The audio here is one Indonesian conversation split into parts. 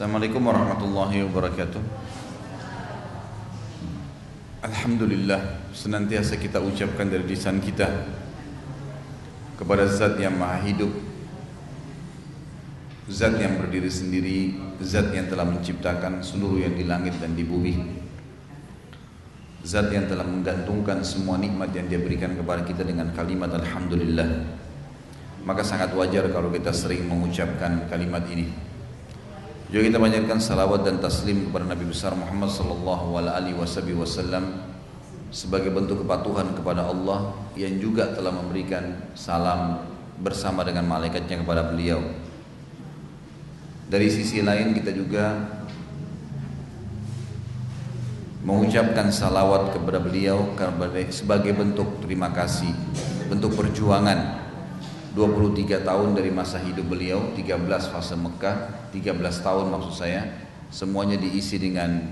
Assalamualaikum warahmatullahi wabarakatuh. Alhamdulillah, senantiasa kita ucapkan dari lisan kita kepada Zat yang Maha Hidup, Zat yang berdiri sendiri, Zat yang telah menciptakan seluruh yang di langit dan di bumi, Zat yang telah menggantungkan semua nikmat yang Dia berikan kepada kita dengan kalimat Alhamdulillah. Maka sangat wajar kalau kita sering mengucapkan kalimat ini. Juga kita panjatkan salawat dan taslim kepada Nabi besar Muhammad sallallahu alaihi wasallam sebagai bentuk kepatuhan kepada Allah yang juga telah memberikan salam bersama dengan malaikatnya kepada beliau. Dari sisi lain kita juga mengucapkan salawat kepada beliau sebagai bentuk terima kasih, bentuk perjuangan 23 tahun dari masa hidup beliau, 13 fase Mekah, 13 tahun maksud saya, semuanya diisi dengan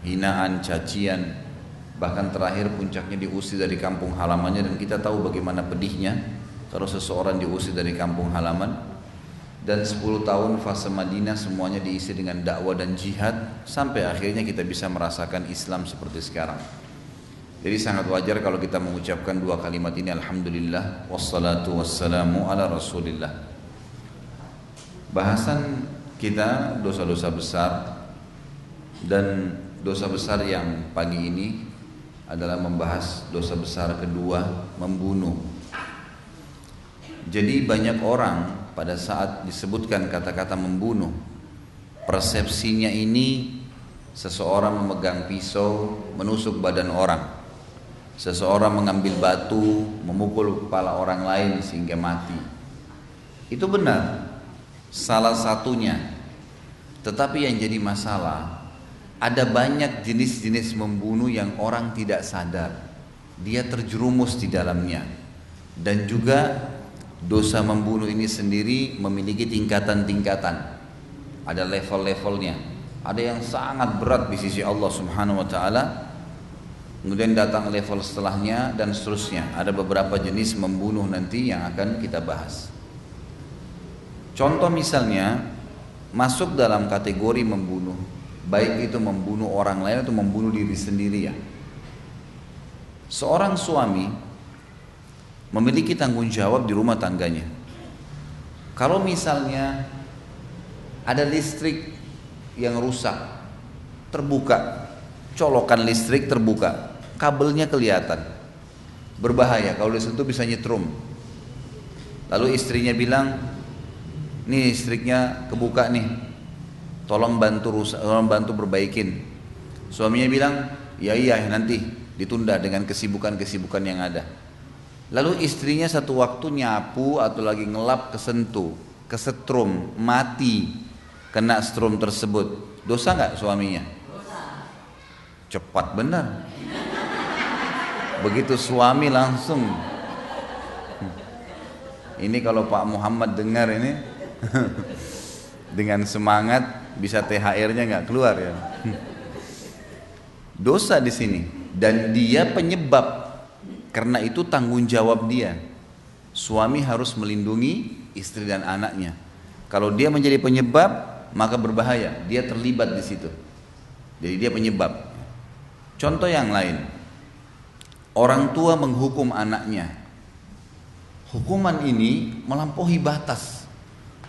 hinaan, cacian, bahkan terakhir puncaknya diusir dari kampung halamannya. Dan kita tahu bagaimana pedihnya kalau seseorang diusir dari kampung halaman. Dan 10 tahun fase Madinah semuanya diisi dengan dakwah dan jihad, sampai akhirnya kita bisa merasakan Islam seperti sekarang. Jadi sangat wajar kalau kita mengucapkan dua kalimat ini, Alhamdulillah wassalatu wassalamu ala Rasulillah. Bahasan kita dosa-dosa besar, dan dosa besar yang pagi ini adalah membahas dosa besar kedua, membunuh. Jadi banyak orang pada saat disebutkan kata-kata membunuh, persepsinya ini seseorang memegang pisau menusuk badan orang, seseorang mengambil batu memukul kepala orang lain sehingga mati. Itu benar, salah satunya. Tetapi yang jadi masalah, ada banyak jenis-jenis membunuh yang orang tidak sadar, dia terjerumus di dalamnya. Dan juga dosa membunuh ini sendiri memiliki tingkatan-tingkatan, ada level-levelnya. Ada yang sangat berat di sisi Allah Subhanahu wa Ta'ala, kemudian datang level setelahnya dan seterusnya. Ada beberapa jenis membunuh nanti yang akan kita bahas. Contoh misalnya masuk dalam kategori membunuh, baik itu membunuh orang lain atau membunuh diri sendiri ya. Seorang suami memiliki tanggung jawab di rumah tangganya. Kalau misalnya ada listrik yang rusak, terbuka, colokan listrik terbuka, kabelnya kelihatan, berbahaya, kalau disentuh bisa nyetrum. Lalu istrinya bilang, nih listriknya kebuka nih, tolong bantu rusak, tolong bantu perbaikin. Suaminya bilang, ya iya nanti, ditunda dengan kesibukan-kesibukan yang ada. Lalu istrinya satu waktu nyapu atau lagi ngelap kesentuh, kesetrum, mati, kena strum tersebut, dosa nggak suaminya? Cepat benar. Begitu suami langsung. Ini kalau Pak Muhammad dengar ini dengan semangat, bisa THR-nya nggak keluar ya. Dosa di sini, dan dia penyebab. Karena itu tanggung jawab dia. Suami harus melindungi istri dan anaknya. Kalau dia menjadi penyebab, maka berbahaya. Dia terlibat di situ. Jadi dia penyebab. Contoh yang lain, orang tua menghukum anaknya. Hukuman ini melampaui batas,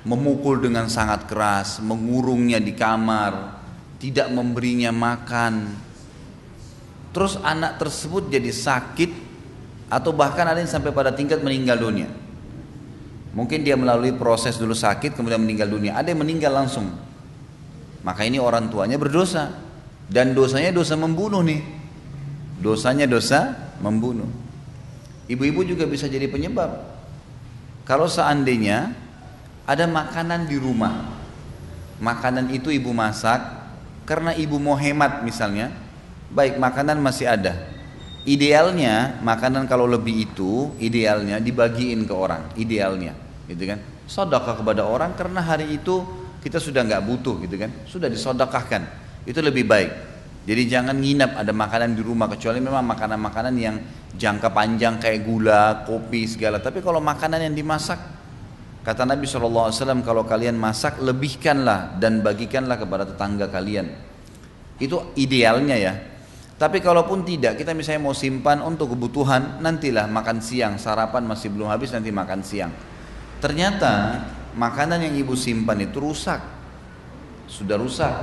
memukul dengan sangat keras, mengurungnya di kamar, tidak memberinya makan. Terus anak tersebut jadi sakit, atau bahkan ada yang sampai pada tingkat meninggal dunia. Mungkin dia melalui proses dulu sakit kemudian meninggal dunia, ada yang meninggal langsung. Maka ini orang tuanya berdosa. Dan dosanya dosa membunuh nih. Dosanya dosa membunuh. Ibu-ibu juga bisa jadi penyebab. Kalau seandainya ada makanan di rumah, makanan itu ibu masak karena ibu mau hemat misalnya, baik makanan masih ada. Idealnya makanan kalau lebih itu idealnya dibagiin ke orang, idealnya gitu kan. Sedekah kepada orang karena hari itu kita sudah nggak butuh gitu kan, sudah disedekahkan. Itu lebih baik. Jadi jangan nginap ada makanan di rumah, kecuali memang makanan-makanan yang jangka panjang kayak gula, kopi segala. Tapi kalau makanan yang dimasak Kata Nabi SAW, kalau kalian masak lebihkanlah dan bagikanlah kepada tetangga kalian. Itu idealnya ya. Tapi kalaupun tidak, kita misalnya mau simpan untuk kebutuhan, nantilah makan siang, sarapan masih belum habis, nanti makan siang. Ternyata makanan yang ibu simpan itu rusak, sudah rusak,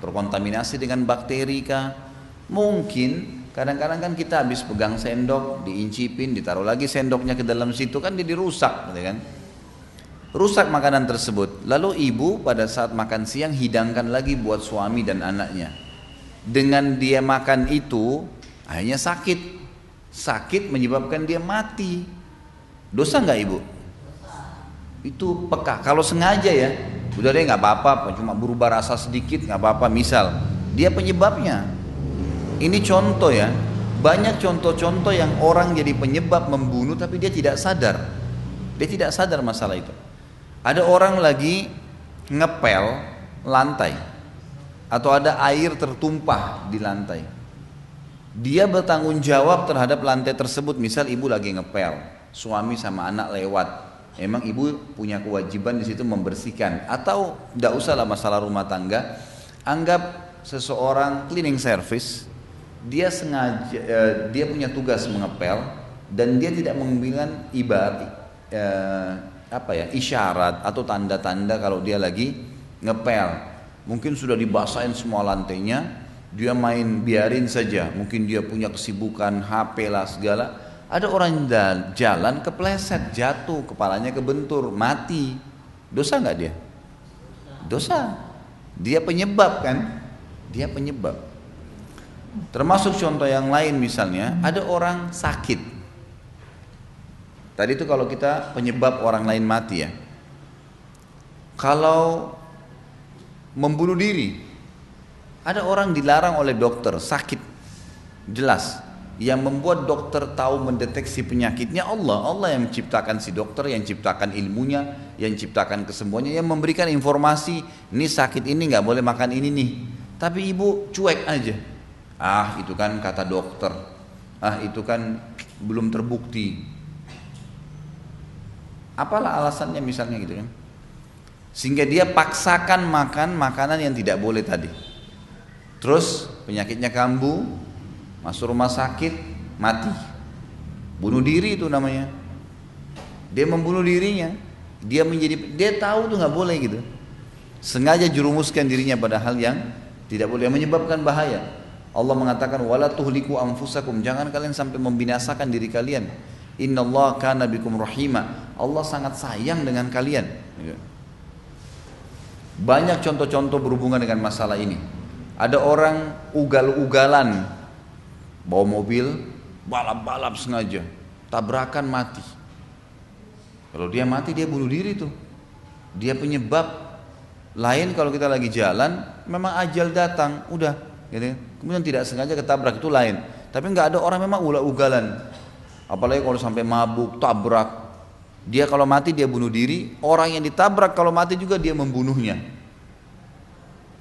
terkontaminasi dengan bakteri kah? Mungkin kadang-kadang kan kita habis pegang sendok, diincipin, ditaruh lagi sendoknya ke dalam situ, kan jadi rusak, gitu kan? Rusak makanan tersebut. Lalu ibu pada saat makan siang hidangkan lagi buat suami dan anaknya. Dengan dia makan itu akhirnya sakit. Sakit menyebabkan dia mati. Dosa nggak ibu? Itu peka. Kalau sengaja ya, udah deh nggak apa-apa, cuma berubah rasa sedikit nggak apa-apa. Misal dia penyebabnya. Ini contoh ya. Banyak contoh-contoh yang orang jadi penyebab membunuh tapi dia tidak sadar. Dia tidak sadar masalah itu. Ada orang lagi ngepel lantai. Atau ada air tertumpah di lantai. Dia bertanggung jawab terhadap lantai tersebut. Misal ibu lagi ngepel, suami sama anak lewat. Emang ibu punya kewajiban di situ membersihkan. Atau tidak usahlah masalah rumah tangga. Anggap seseorang cleaning service, dia sengaja, dia punya tugas mengepel dan dia tidak mengambilkan isyarat atau tanda-tanda kalau dia lagi ngepel. Mungkin sudah dibasahin semua lantainya, dia main biarin saja. Mungkin dia punya kesibukan HP lah segala. Ada orang jalan kepleset, jatuh, kepalanya kebentur, mati. Dosa nggak dia? Dosa. Dia penyebab kan? Dia penyebab. Termasuk contoh yang lain misalnya, ada orang sakit. Tadi itu kalau kita penyebab orang lain mati ya. Kalau membunuh diri, ada orang dilarang oleh dokter, sakit, jelas. Yang membuat dokter tahu mendeteksi penyakitnya Allah yang menciptakan si dokter, yang ciptakan ilmunya, yang ciptakan kesembuhannya, yang memberikan informasi, ini sakit ini nggak boleh makan ini nih. Tapi ibu cuek aja, itu kan kata dokter, itu kan belum terbukti. Apalah alasannya misalnya gitu kan. Sehingga dia paksakan makan makanan yang tidak boleh tadi. Terus penyakitnya kambuh, masuk rumah sakit, mati. Bunuh diri itu namanya. Dia membunuh dirinya. Dia tahu tuh nggak boleh gitu. Sengaja jerumuskan dirinya pada hal yang tidak boleh, yang menyebabkan bahaya. Allah mengatakan wala tuhliku anfusakum, jangan kalian sampai membinasakan diri kalian. Innallaha kana bikum rahima. Allah sangat sayang dengan kalian. Banyak contoh-contoh berhubungan dengan masalah ini. Ada orang ugal-ugalan bawa mobil, balap-balap sengaja, tabrakan mati. Kalau dia mati dia bunuh diri tuh. Dia penyebab. Lain kalau kita lagi jalan, memang ajal datang, udah gitu. Kemudian tidak sengaja ketabrak, itu lain. Tapi nggak ada orang memang ugal-ugalan. Apalagi kalau sampai mabuk, tabrak. Dia kalau mati dia bunuh diri, orang yang ditabrak kalau mati juga dia membunuhnya.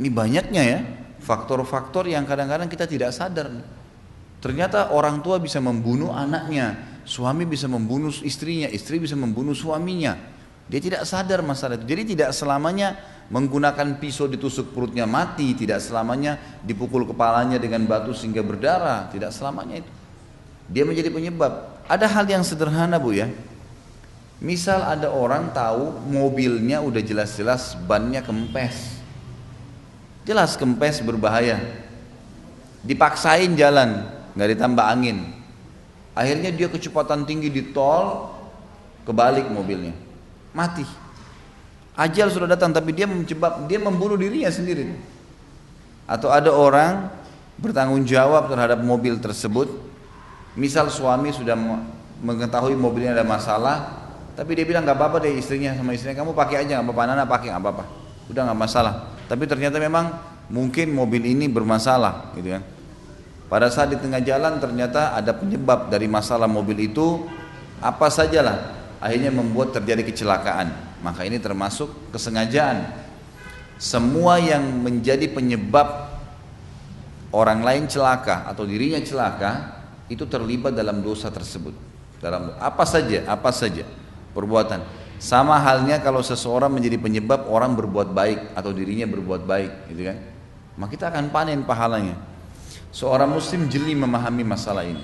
Ini banyaknya ya, faktor-faktor yang kadang-kadang kita tidak sadar. Ternyata orang tua bisa membunuh anaknya, suami bisa membunuh istrinya, istri bisa membunuh suaminya. Dia tidak sadar masalah itu. Jadi tidak selamanya menggunakan pisau ditusuk perutnya mati, tidak selamanya dipukul kepalanya dengan batu sehingga berdarah, tidak selamanya itu. Dia menjadi penyebab. Ada hal yang sederhana Bu ya. Misal ada orang tahu mobilnya udah jelas-jelas bannya kempes. Jelas kempes berbahaya. Dipaksain jalan, nggak ditambah angin. Akhirnya dia kecepatan tinggi di tol, kebalik mobilnya. Mati. Ajal sudah datang tapi dia membunuh dirinya sendiri. Atau ada orang bertanggung jawab terhadap mobil tersebut. Misal suami sudah mengetahui mobilnya ada masalah, tapi dia bilang nggak apa-apa deh sama istrinya, kamu pakai aja nggak apa-apa, anak pakai nggak apa-apa, udah nggak masalah. Tapi ternyata memang mungkin mobil ini bermasalah, gitu kan. Pada saat di tengah jalan ternyata ada penyebab dari masalah mobil itu, apa sajalah, akhirnya membuat terjadi kecelakaan. Maka ini termasuk kesengajaan. Semua yang menjadi penyebab orang lain celaka atau dirinya celaka itu terlibat dalam dosa tersebut. Dalam apa saja perbuatan. Sama halnya kalau seseorang menjadi penyebab orang berbuat baik atau dirinya berbuat baik, gitu kan? Maka kita akan panen pahalanya. Seorang muslim jeli memahami masalah ini.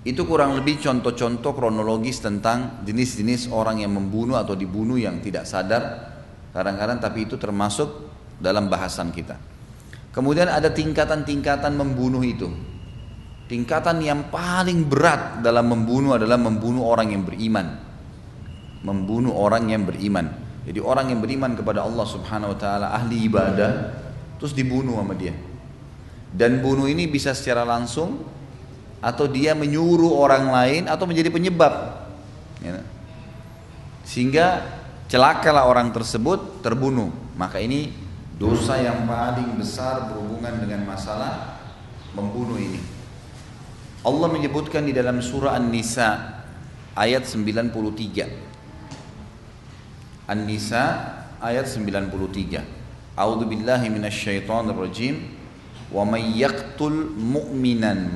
Itu kurang lebih contoh-contoh kronologis tentang jenis-jenis orang yang membunuh atau dibunuh yang tidak sadar kadang-kadang, tapi itu termasuk dalam bahasan kita. Kemudian ada tingkatan-tingkatan membunuh itu. Tingkatan yang paling berat dalam membunuh adalah membunuh orang yang beriman. Membunuh orang yang beriman. Jadi orang yang beriman kepada Allah Subhanahu wa taala, ahli ibadah, terus dibunuh sama dia. Dan bunuh ini bisa secara langsung atau dia menyuruh orang lain atau menjadi penyebab. Ya. Sehingga celakalah orang tersebut terbunuh. Maka ini dosa yang paling besar berhubungan dengan masalah membunuh ini. Allah menyebutkan di dalam surah An-Nisa ayat 93. An-Nisa ayat 93. A'udzu billahi minasyaitonir rajim. Wa may yaqtul mu'minan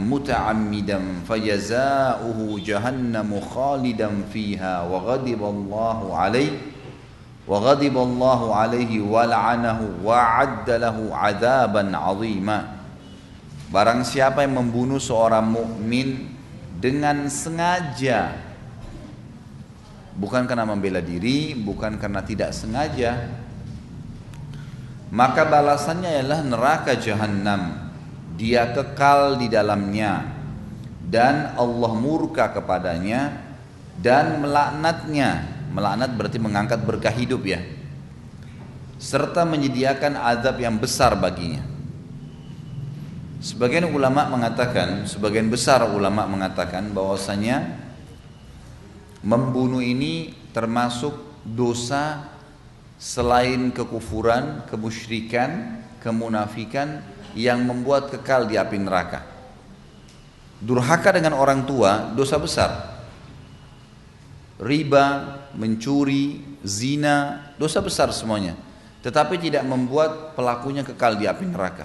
muta'ammidan fajazaohu jahannamu khalidan fiha wa ghadiballahu alaihi wa la'anahu wa 'adda lahu 'adzaban 'azima. Barang siapa yang membunuh seorang mukmin dengan sengaja, bukan karena membela diri, bukan karena tidak sengaja, maka balasannya ialah neraka jahanam. Dia kekal di dalamnya dan Allah murka kepadanya dan melaknatnya. Melaknat berarti mengangkat berkah hidup ya, serta menyediakan azab yang besar baginya. Sebagian besar ulama mengatakan bahwasanya membunuh ini termasuk dosa selain kekufuran, kemusyrikan, kemunafikan yang membuat kekal di api neraka. Durhaka dengan orang tua dosa besar. Riba, mencuri, zina, dosa besar semuanya. Tetapi tidak membuat pelakunya kekal di api neraka.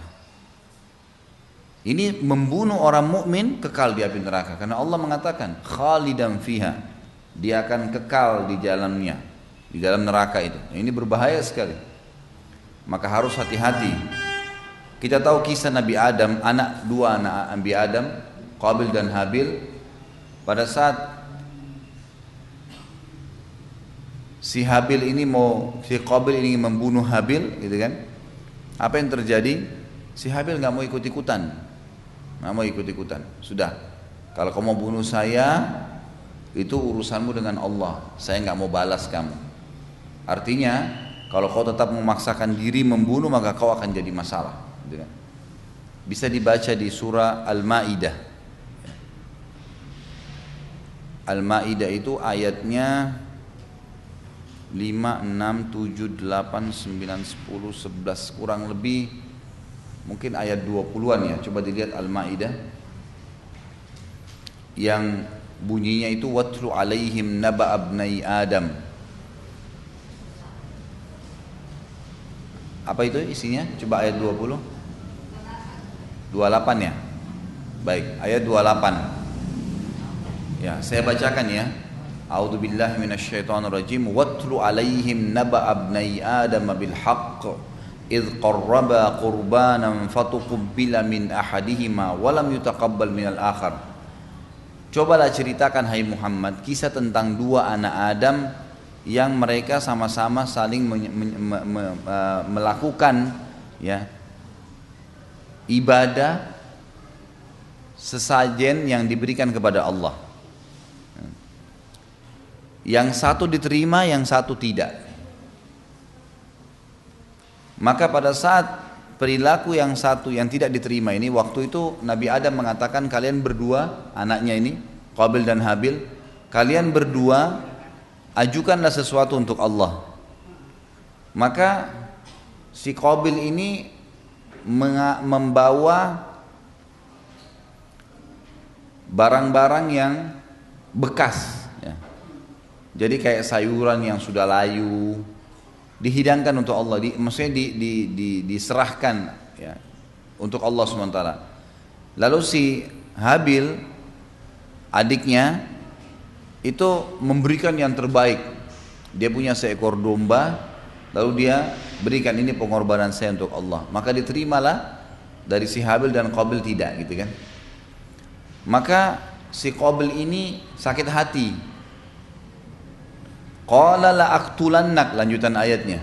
Ini membunuh orang mukmin kekal di api neraka karena Allah mengatakan khalidan fiha. Dia akan kekal di dalamnya, di dalam neraka itu. Ini berbahaya sekali. Maka harus hati-hati. Kita tahu kisah Nabi Adam, dua anak Nabi Adam, Qabil dan Habil. Pada saat si Qabil ini membunuh Habil, gitu kan? Apa yang terjadi? Si Habil nggak mau ikut-ikutan. Sudah, kalau kamu mau bunuh saya, itu urusanmu dengan Allah. Saya nggak mau balas kamu. Artinya, kalau kau tetap memaksakan diri membunuh, maka kau akan jadi masalah. Bisa dibaca di surah Al-Ma'idah. Al-Ma'idah itu ayatnya 5, 6, 7, 8, 9, 10, 11, kurang lebih mungkin ayat 20-an ya. Coba dilihat Al-Ma'idah yang bunyinya itu watlu alaihim naba abnai Adam. Apa itu isinya? Coba ayat 20. 28 ya. Baik, ayat 28. Ya, saya bacakan ya. A'udzu billahi minasyaitonir rajim. Watlu alaihim naba abnai Adam bil haqq إذ قربا قربانا فتقبل من أحدهما ولم يتقبل من الآخر. Cobalah ceritakan hai Muhammad kisah tentang dua anak Adam yang mereka sama-sama saling melakukan ya ibadah sesajen yang diberikan kepada Allah. Yang satu diterima, yang satu tidak. Maka pada saat perilaku yang satu yang tidak diterima ini, waktu itu Nabi Adam mengatakan kalian berdua, anaknya ini Qabil dan Habil, kalian berdua ajukanlah sesuatu untuk Allah. Maka si Qabil ini membawa barang-barang yang bekas ya. Jadi kayak sayuran yang sudah layu dihidangkan untuk Allah, maksudnya diserahkan ya, untuk Allah SWT. Lalu si Habil adiknya itu memberikan yang terbaik. Dia punya seekor domba, lalu dia berikan, ini pengorbanan saya untuk Allah. Maka diterimalah dari si Habil dan Qabil tidak, gitu kan. Maka si Qabil ini sakit hati. Qala la aqtulannak, lanjutan ayatnya.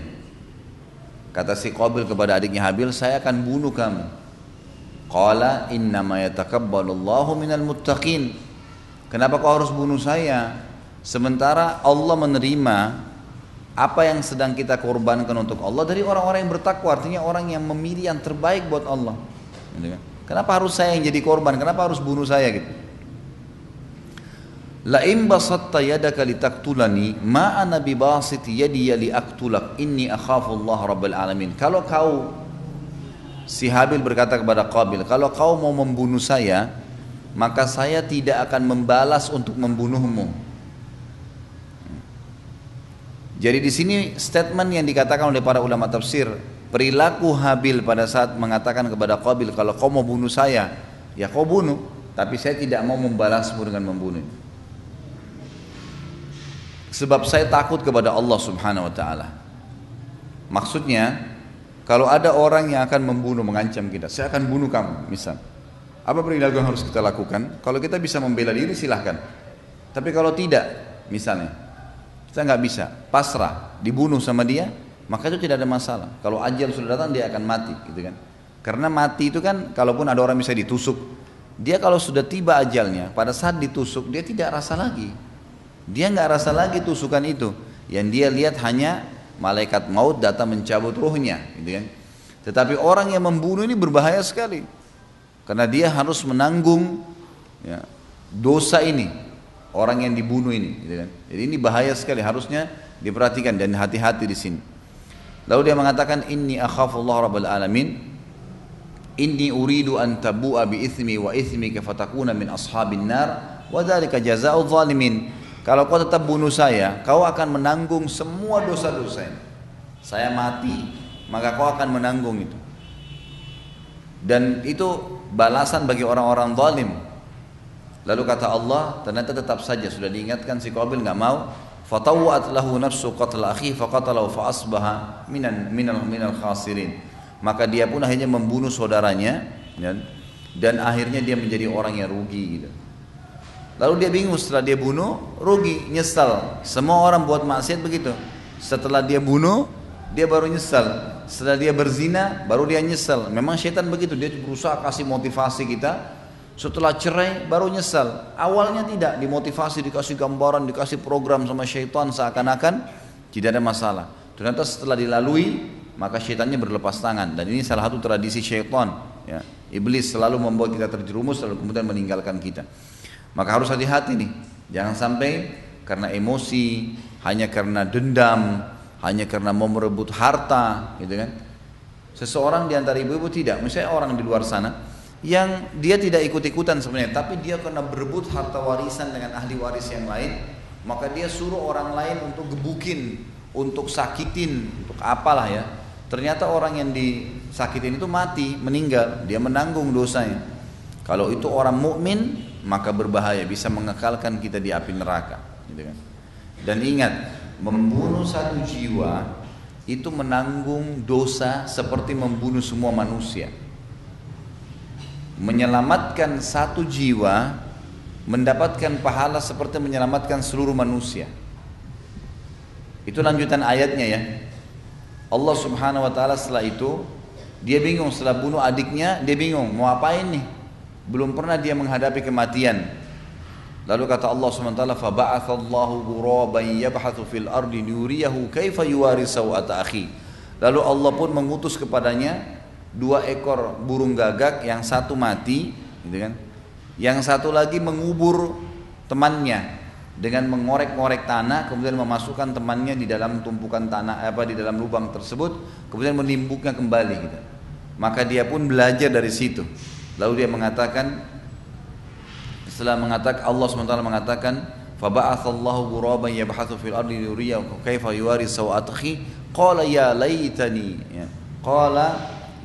Kata si Qabil kepada adiknya Habil, saya akan bunuh kamu. Qala innama yatakabbalullahu minal muttaqin. Kenapa kau harus bunuh saya? Sementara Allah menerima apa yang sedang kita korbankan untuk Allah dari orang-orang yang bertakwa, artinya orang yang memilih yang terbaik buat Allah. Kenapa harus saya yang jadi korban? Kenapa harus bunuh saya gitu? La in basatta yadaka litaqtulani ma ana bibasit yadi liaqtulak inni akhafu Allah rabbul alamin. Kalau kau, si Habil berkata kepada Qabil, kalau kau mau membunuh saya, maka saya tidak akan membalas untuk membunuhmu. Jadi di sini statement yang dikatakan oleh para ulama tafsir, perilaku Habil pada saat mengatakan kepada Qabil, kalau kau mau bunuh saya, ya kau bunuh, tapi saya tidak mau membalasmu dengan membunuh. Sebab saya takut kepada Allah Subhanahu wa taala. Maksudnya, kalau ada orang yang akan membunuh, mengancam kita, saya akan bunuh kamu, misal. Apa perilaku yang harus kita lakukan? Kalau kita bisa membela diri silahkan. Tapi kalau tidak, misalnya, kita nggak bisa, pasrah, dibunuh sama dia, maka itu tidak ada masalah. Kalau ajal sudah datang dia akan mati, gitu kan? Karena mati itu kan, kalaupun ada orang bisa ditusuk, dia kalau sudah tiba ajalnya, pada saat ditusuk dia tidak rasa lagi. Dia nggak rasa lagi tusukan itu. Yang dia lihat hanya malaikat maut datang mencabut ruhnya, gitu kan? Tetapi orang yang membunuh ini berbahaya sekali, karena dia harus menanggung ya, dosa ini, orang yang dibunuh ini, gitu kan? Jadi ini bahaya sekali, harusnya diperhatikan dan hati-hati di sini. Lalu dia mengatakan, inni akhafullah rabbal alamin, inni uridu an tabu'a bi ithmi wa ithmika fatakuna min ashabin nar wa dzalika jazaa'udz zalimin. Kalau kau tetap bunuh saya, kau akan menanggung semua dosa-dosa ini. Saya mati, maka kau akan menanggung itu. Dan itu balasan bagi orang-orang zalim. Lalu kata Allah, ternyata tetap saja sudah diingatkan, si Qabil nggak mau. Fatawwa'at lahu nafsu qatla akhi faqatalahu fa asbaha minal khasirin. Maka dia pun akhirnya membunuh saudaranya, dan akhirnya dia menjadi orang yang rugi, gitu. Lalu dia bingung, setelah dia bunuh, rugi, nyesal. Semua orang buat maksiat begitu. Setelah dia bunuh, dia baru nyesal. Setelah dia berzina, baru dia nyesal. Memang syaitan begitu, dia berusaha kasih motivasi kita. Setelah cerai, baru nyesal. Awalnya tidak, dimotivasi, dikasih gambaran, dikasih program sama syaitan, seakan-akan tidak ada masalah. Ternyata setelah dilalui, maka syaitannya berlepas tangan. Dan ini salah satu tradisi syaitan, ya. Iblis selalu membuat kita terjerumus, lalu kemudian meninggalkan kita. Maka harus hati-hati nih, jangan sampai karena emosi, hanya karena dendam, hanya karena mau merebut harta, gitu kan. Seseorang di antara ibu-ibu tidak, misalnya orang di luar sana yang dia tidak ikut-ikutan sebenarnya, tapi dia karena berebut harta warisan dengan ahli waris yang lain, maka dia suruh orang lain untuk gebukin, untuk sakitin, untuk apalah ya. Ternyata orang yang disakitin itu mati, meninggal, dia menanggung dosanya. Kalau itu orang mukmin, maka berbahaya, bisa mengekalkan kita di api neraka, gitu kan. Dan ingat, membunuh satu jiwa itu menanggung dosa seperti membunuh semua manusia. Menyelamatkan satu jiwa mendapatkan pahala seperti menyelamatkan seluruh manusia. Itu lanjutan ayatnya ya. Allah Subhanahu wa taala setelah itu dia bingung, setelah bunuh adiknya dia bingung mau apain nih. Belum pernah dia menghadapi kematian. Lalu kata Allah SWT, فَبَعَثَ غُرَابًا يَبْحَثُ فِي الْأَرْضِ لِيُرِيَهُ كَيْفَ يُوَارِي سَوْءَةَ أَخِيهِ. Lalu Allah pun mengutus kepadanya 2 ekor burung gagak, yang satu mati, gitu kan? Yang satu lagi mengubur temannya dengan mengorek-ngorek tanah, kemudian memasukkan temannya di dalam tumpukan tanah, di dalam lubang tersebut, kemudian menimbuknya kembali, gitu. Maka dia pun belajar dari situ. Lalu dia mengatakan, setelah mengatakan, Allah SWT mengatakan, فَبَعَثَ غُرَابًا يَبْحَثُ فِي الْأَرْضِ لِيُرِيَهُ كَيْفَ يُوَارِي سَوْءَةَ أَخِيهِ قَالَ يَا لَيْتَنِي قَالَ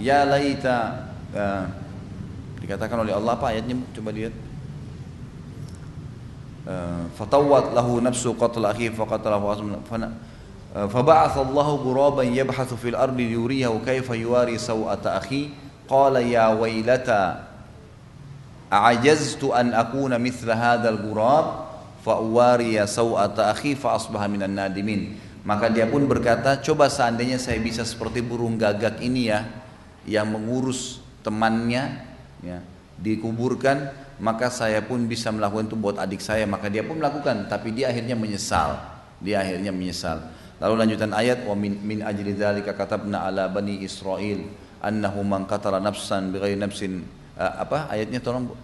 يَا لَيْتَ dikatakan oleh Allah, apa ayatnya? Coba lihat. fatawat lahu nafsu qatla akhi faqatalahu فبعث الله غرابا يبحث في الأرض ليريه كيف يواري سوءة أخي قال يا ويلتى أعجزت أن أكون مثل هذا الغراب فأواري سوءة أخي فأصبح من النادمين. Maka dia pun berkata, coba seandainya saya bisa seperti burung gagak ini ya, yang mengurus temannya ya, dikuburkan, maka saya pun bisa melakukan itu buat adik saya. Maka dia pun melakukan, tapi dia akhirnya menyesal. Lalu lanjutan ayat, wa min ajli dzalika katabna ala bani Israil annahu man qatala nafsan bighairi nafsin, apa ayatnya tolong Bu?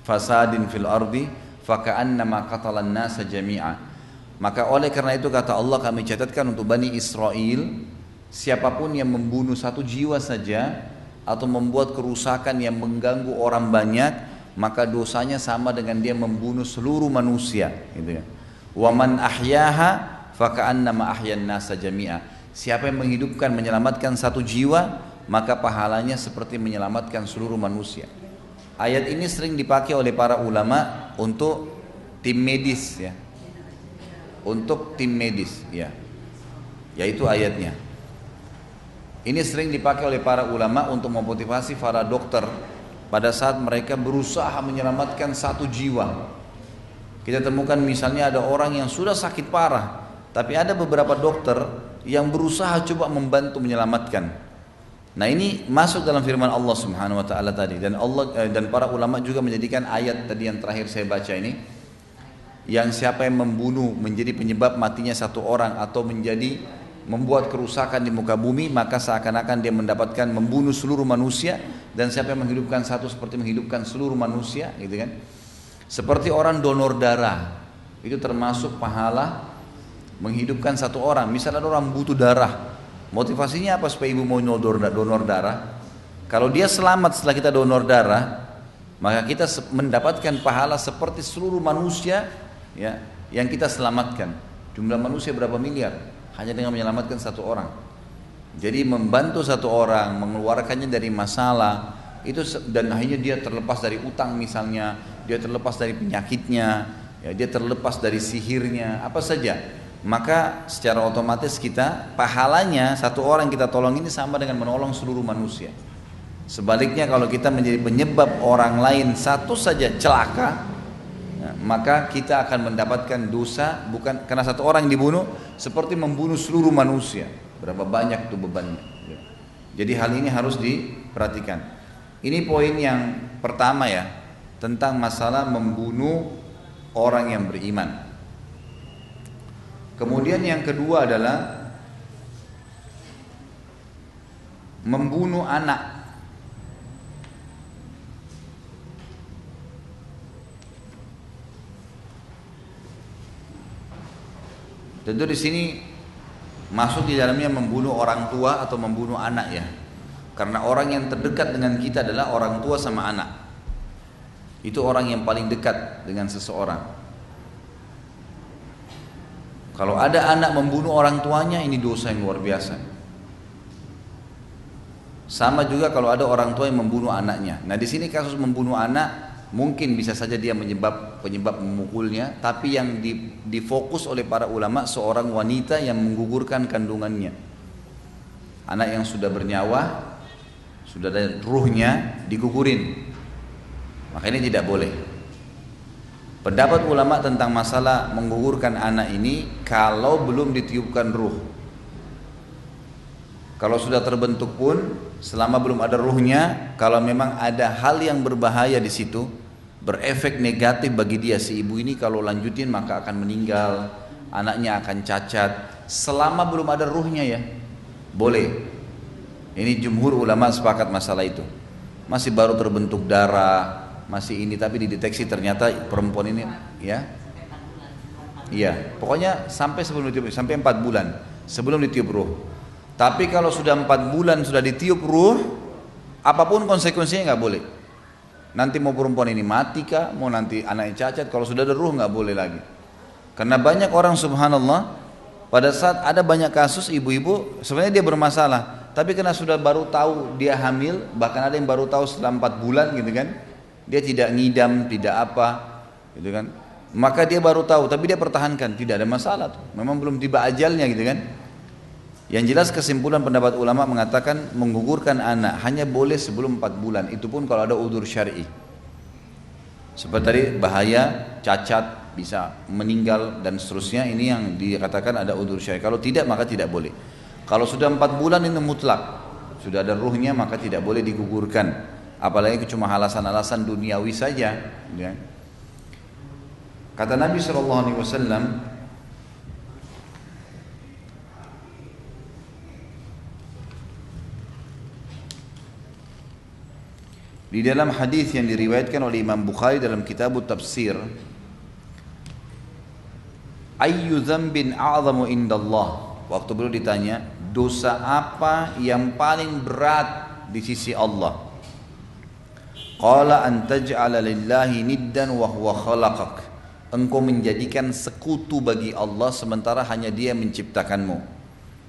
Fasadin fil ardi faka'annama qatalan nasa jami'a. Maka oleh karena itu kata Allah, kami catatkan untuk Bani Israel, siapapun yang membunuh satu jiwa saja atau membuat kerusakan yang mengganggu orang banyak, maka dosanya sama dengan dia membunuh seluruh manusia, gitu ya. Wa man ahyaha faka'annama ahyan nasa jami'a. Siapa yang menghidupkan, menyelamatkan satu jiwa, maka pahalanya seperti menyelamatkan seluruh manusia. Ayat ini sering dipakai oleh para ulama untuk tim medis ya. Untuk tim medis ya. Yaitu ayatnya. Ini sering dipakai oleh para ulama untuk memotivasi para dokter pada saat mereka berusaha menyelamatkan satu jiwa. Kita temukan misalnya ada orang yang sudah sakit parah, tapi ada beberapa dokter yang berusaha coba membantu menyelamatkan. Nah ini masuk dalam firman Allah Subhanahu wa taala tadi, dan Allah dan para ulama juga menjadikan ayat tadi yang terakhir saya baca ini, yang siapa yang membunuh menjadi penyebab matinya satu orang atau menjadi membuat kerusakan di muka bumi, maka seakan-akan dia mendapatkan membunuh seluruh manusia, dan siapa yang menghidupkan satu seperti menghidupkan seluruh manusia, gitu kan. Seperti orang donor darah, itu termasuk pahala menghidupkan satu orang. Misalnya ada orang butuh darah, motivasinya apa supaya ibu mau donor darah? Kalau dia selamat setelah kita donor darah, maka kita mendapatkan pahala seperti seluruh manusia ya, yang kita selamatkan. Jumlah manusia berapa miliar? Hanya dengan menyelamatkan satu orang. Jadi membantu satu orang, mengeluarkannya dari masalah itu, dan akhirnya dia terlepas dari utang misalnya, dia terlepas dari penyakitnya ya, dia terlepas dari sihirnya, apa saja, maka secara otomatis kita pahalanya satu orang kita tolong ini sama dengan menolong seluruh manusia. Sebaliknya kalau kita menjadi penyebab orang lain satu saja celaka, maka kita akan mendapatkan dosa, bukan karena satu orang dibunuh, seperti membunuh seluruh manusia. Berapa banyak tuh bebannya. Jadi hal ini harus diperhatikan. Ini poin yang pertama ya, tentang masalah membunuh orang yang beriman. Kemudian yang kedua adalah membunuh anak. Tentu di sini masuk di dalamnya membunuh orang tua atau membunuh anak ya. Karena orang yang terdekat dengan kita adalah orang tua sama anak. Itu orang yang paling dekat dengan seseorang. Kalau ada anak membunuh orang tuanya, ini dosa yang luar biasa. Sama juga kalau ada orang tua yang membunuh anaknya. Nah di sini kasus membunuh anak, mungkin bisa saja dia penyebab memukulnya, tapi yang difokus oleh para ulama seorang wanita yang menggugurkan kandungannya. Anak yang sudah bernyawa, sudah ada ruhnya, digugurin. Maka ini tidak boleh. Pendapat ulama tentang masalah menggugurkan anak ini kalau belum ditiupkan ruh. Kalau sudah terbentuk pun, selama belum ada ruhnya, kalau memang ada hal yang berbahaya di situ, berefek negatif bagi dia, si ibu ini kalau lanjutin maka akan meninggal, anaknya akan cacat, selama belum ada ruhnya ya, boleh. Ini jumhur ulama sepakat masalah itu. Masih baru terbentuk darah, masih ini, tapi dideteksi ternyata perempuan ini ya, iya, pokoknya sampai sebelum ditiup, sampai 4 bulan sebelum ditiup ruh. Tapi kalau sudah 4 bulan sudah ditiup ruh, apapun konsekuensinya nggak boleh. Nanti mau perempuan ini mati kah, mau nanti anaknya cacat, kalau sudah ada ruh nggak boleh lagi. Karena banyak orang subhanallah, pada saat ada banyak kasus ibu-ibu sebenarnya dia bermasalah, tapi karena sudah baru tahu dia hamil, bahkan ada yang baru tahu setelah 4 bulan gitu kan, dia tidak ngidam, tidak apa, gitu kan. Maka dia baru tahu, tapi dia pertahankan, tidak ada masalah tuh. Memang belum tiba ajalnya gitu kan. Yang jelas kesimpulan pendapat ulama mengatakan menggugurkan anak hanya boleh sebelum 4 bulan, itu pun kalau ada udzur syar'i. Seperti tadi bahaya, cacat, bisa meninggal dan seterusnya, ini yang dikatakan ada udzur syar'i. Kalau tidak maka tidak boleh. Kalau sudah 4 bulan ini mutlak, sudah ada ruhnya maka tidak boleh digugurkan. Apalagi cuma alasan-alasan duniawi saja, ya. Kata Nabi SAW, di dalam hadis yang diriwayatkan oleh Imam Bukhari dalam kitab Tafsir, ayyu dzambin a'zamu indallah, waktu beliau ditanya dosa apa yang paling berat di sisi Allah, qala an taj'ala lillahi niddan wa huwa khalaqak, engkau menjadikan sekutu bagi Allah sementara hanya Dia menciptakanmu.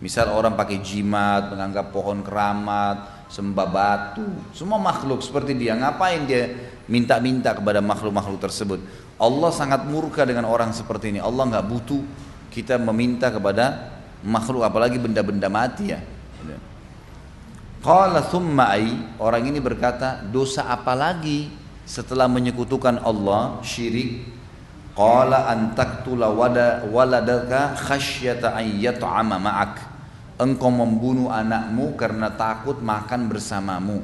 Misal orang pakai jimat, menganggap pohon keramat, sembah batu, semua makhluk seperti dia. Ngapain dia minta-minta kepada makhluk-makhluk tersebut? Allah sangat murka dengan orang seperti ini. Allah nggak butuh kita meminta kepada makhluk, apalagi benda-benda mati ya. Qala thumma ai, orang ini berkata, dosa apa lagi setelah menyekutukan Allah, syirik? Qala an taqtula waladaka khasyata an yat'ama ma'ak, engkau membunuh anakmu karena takut makan bersamamu.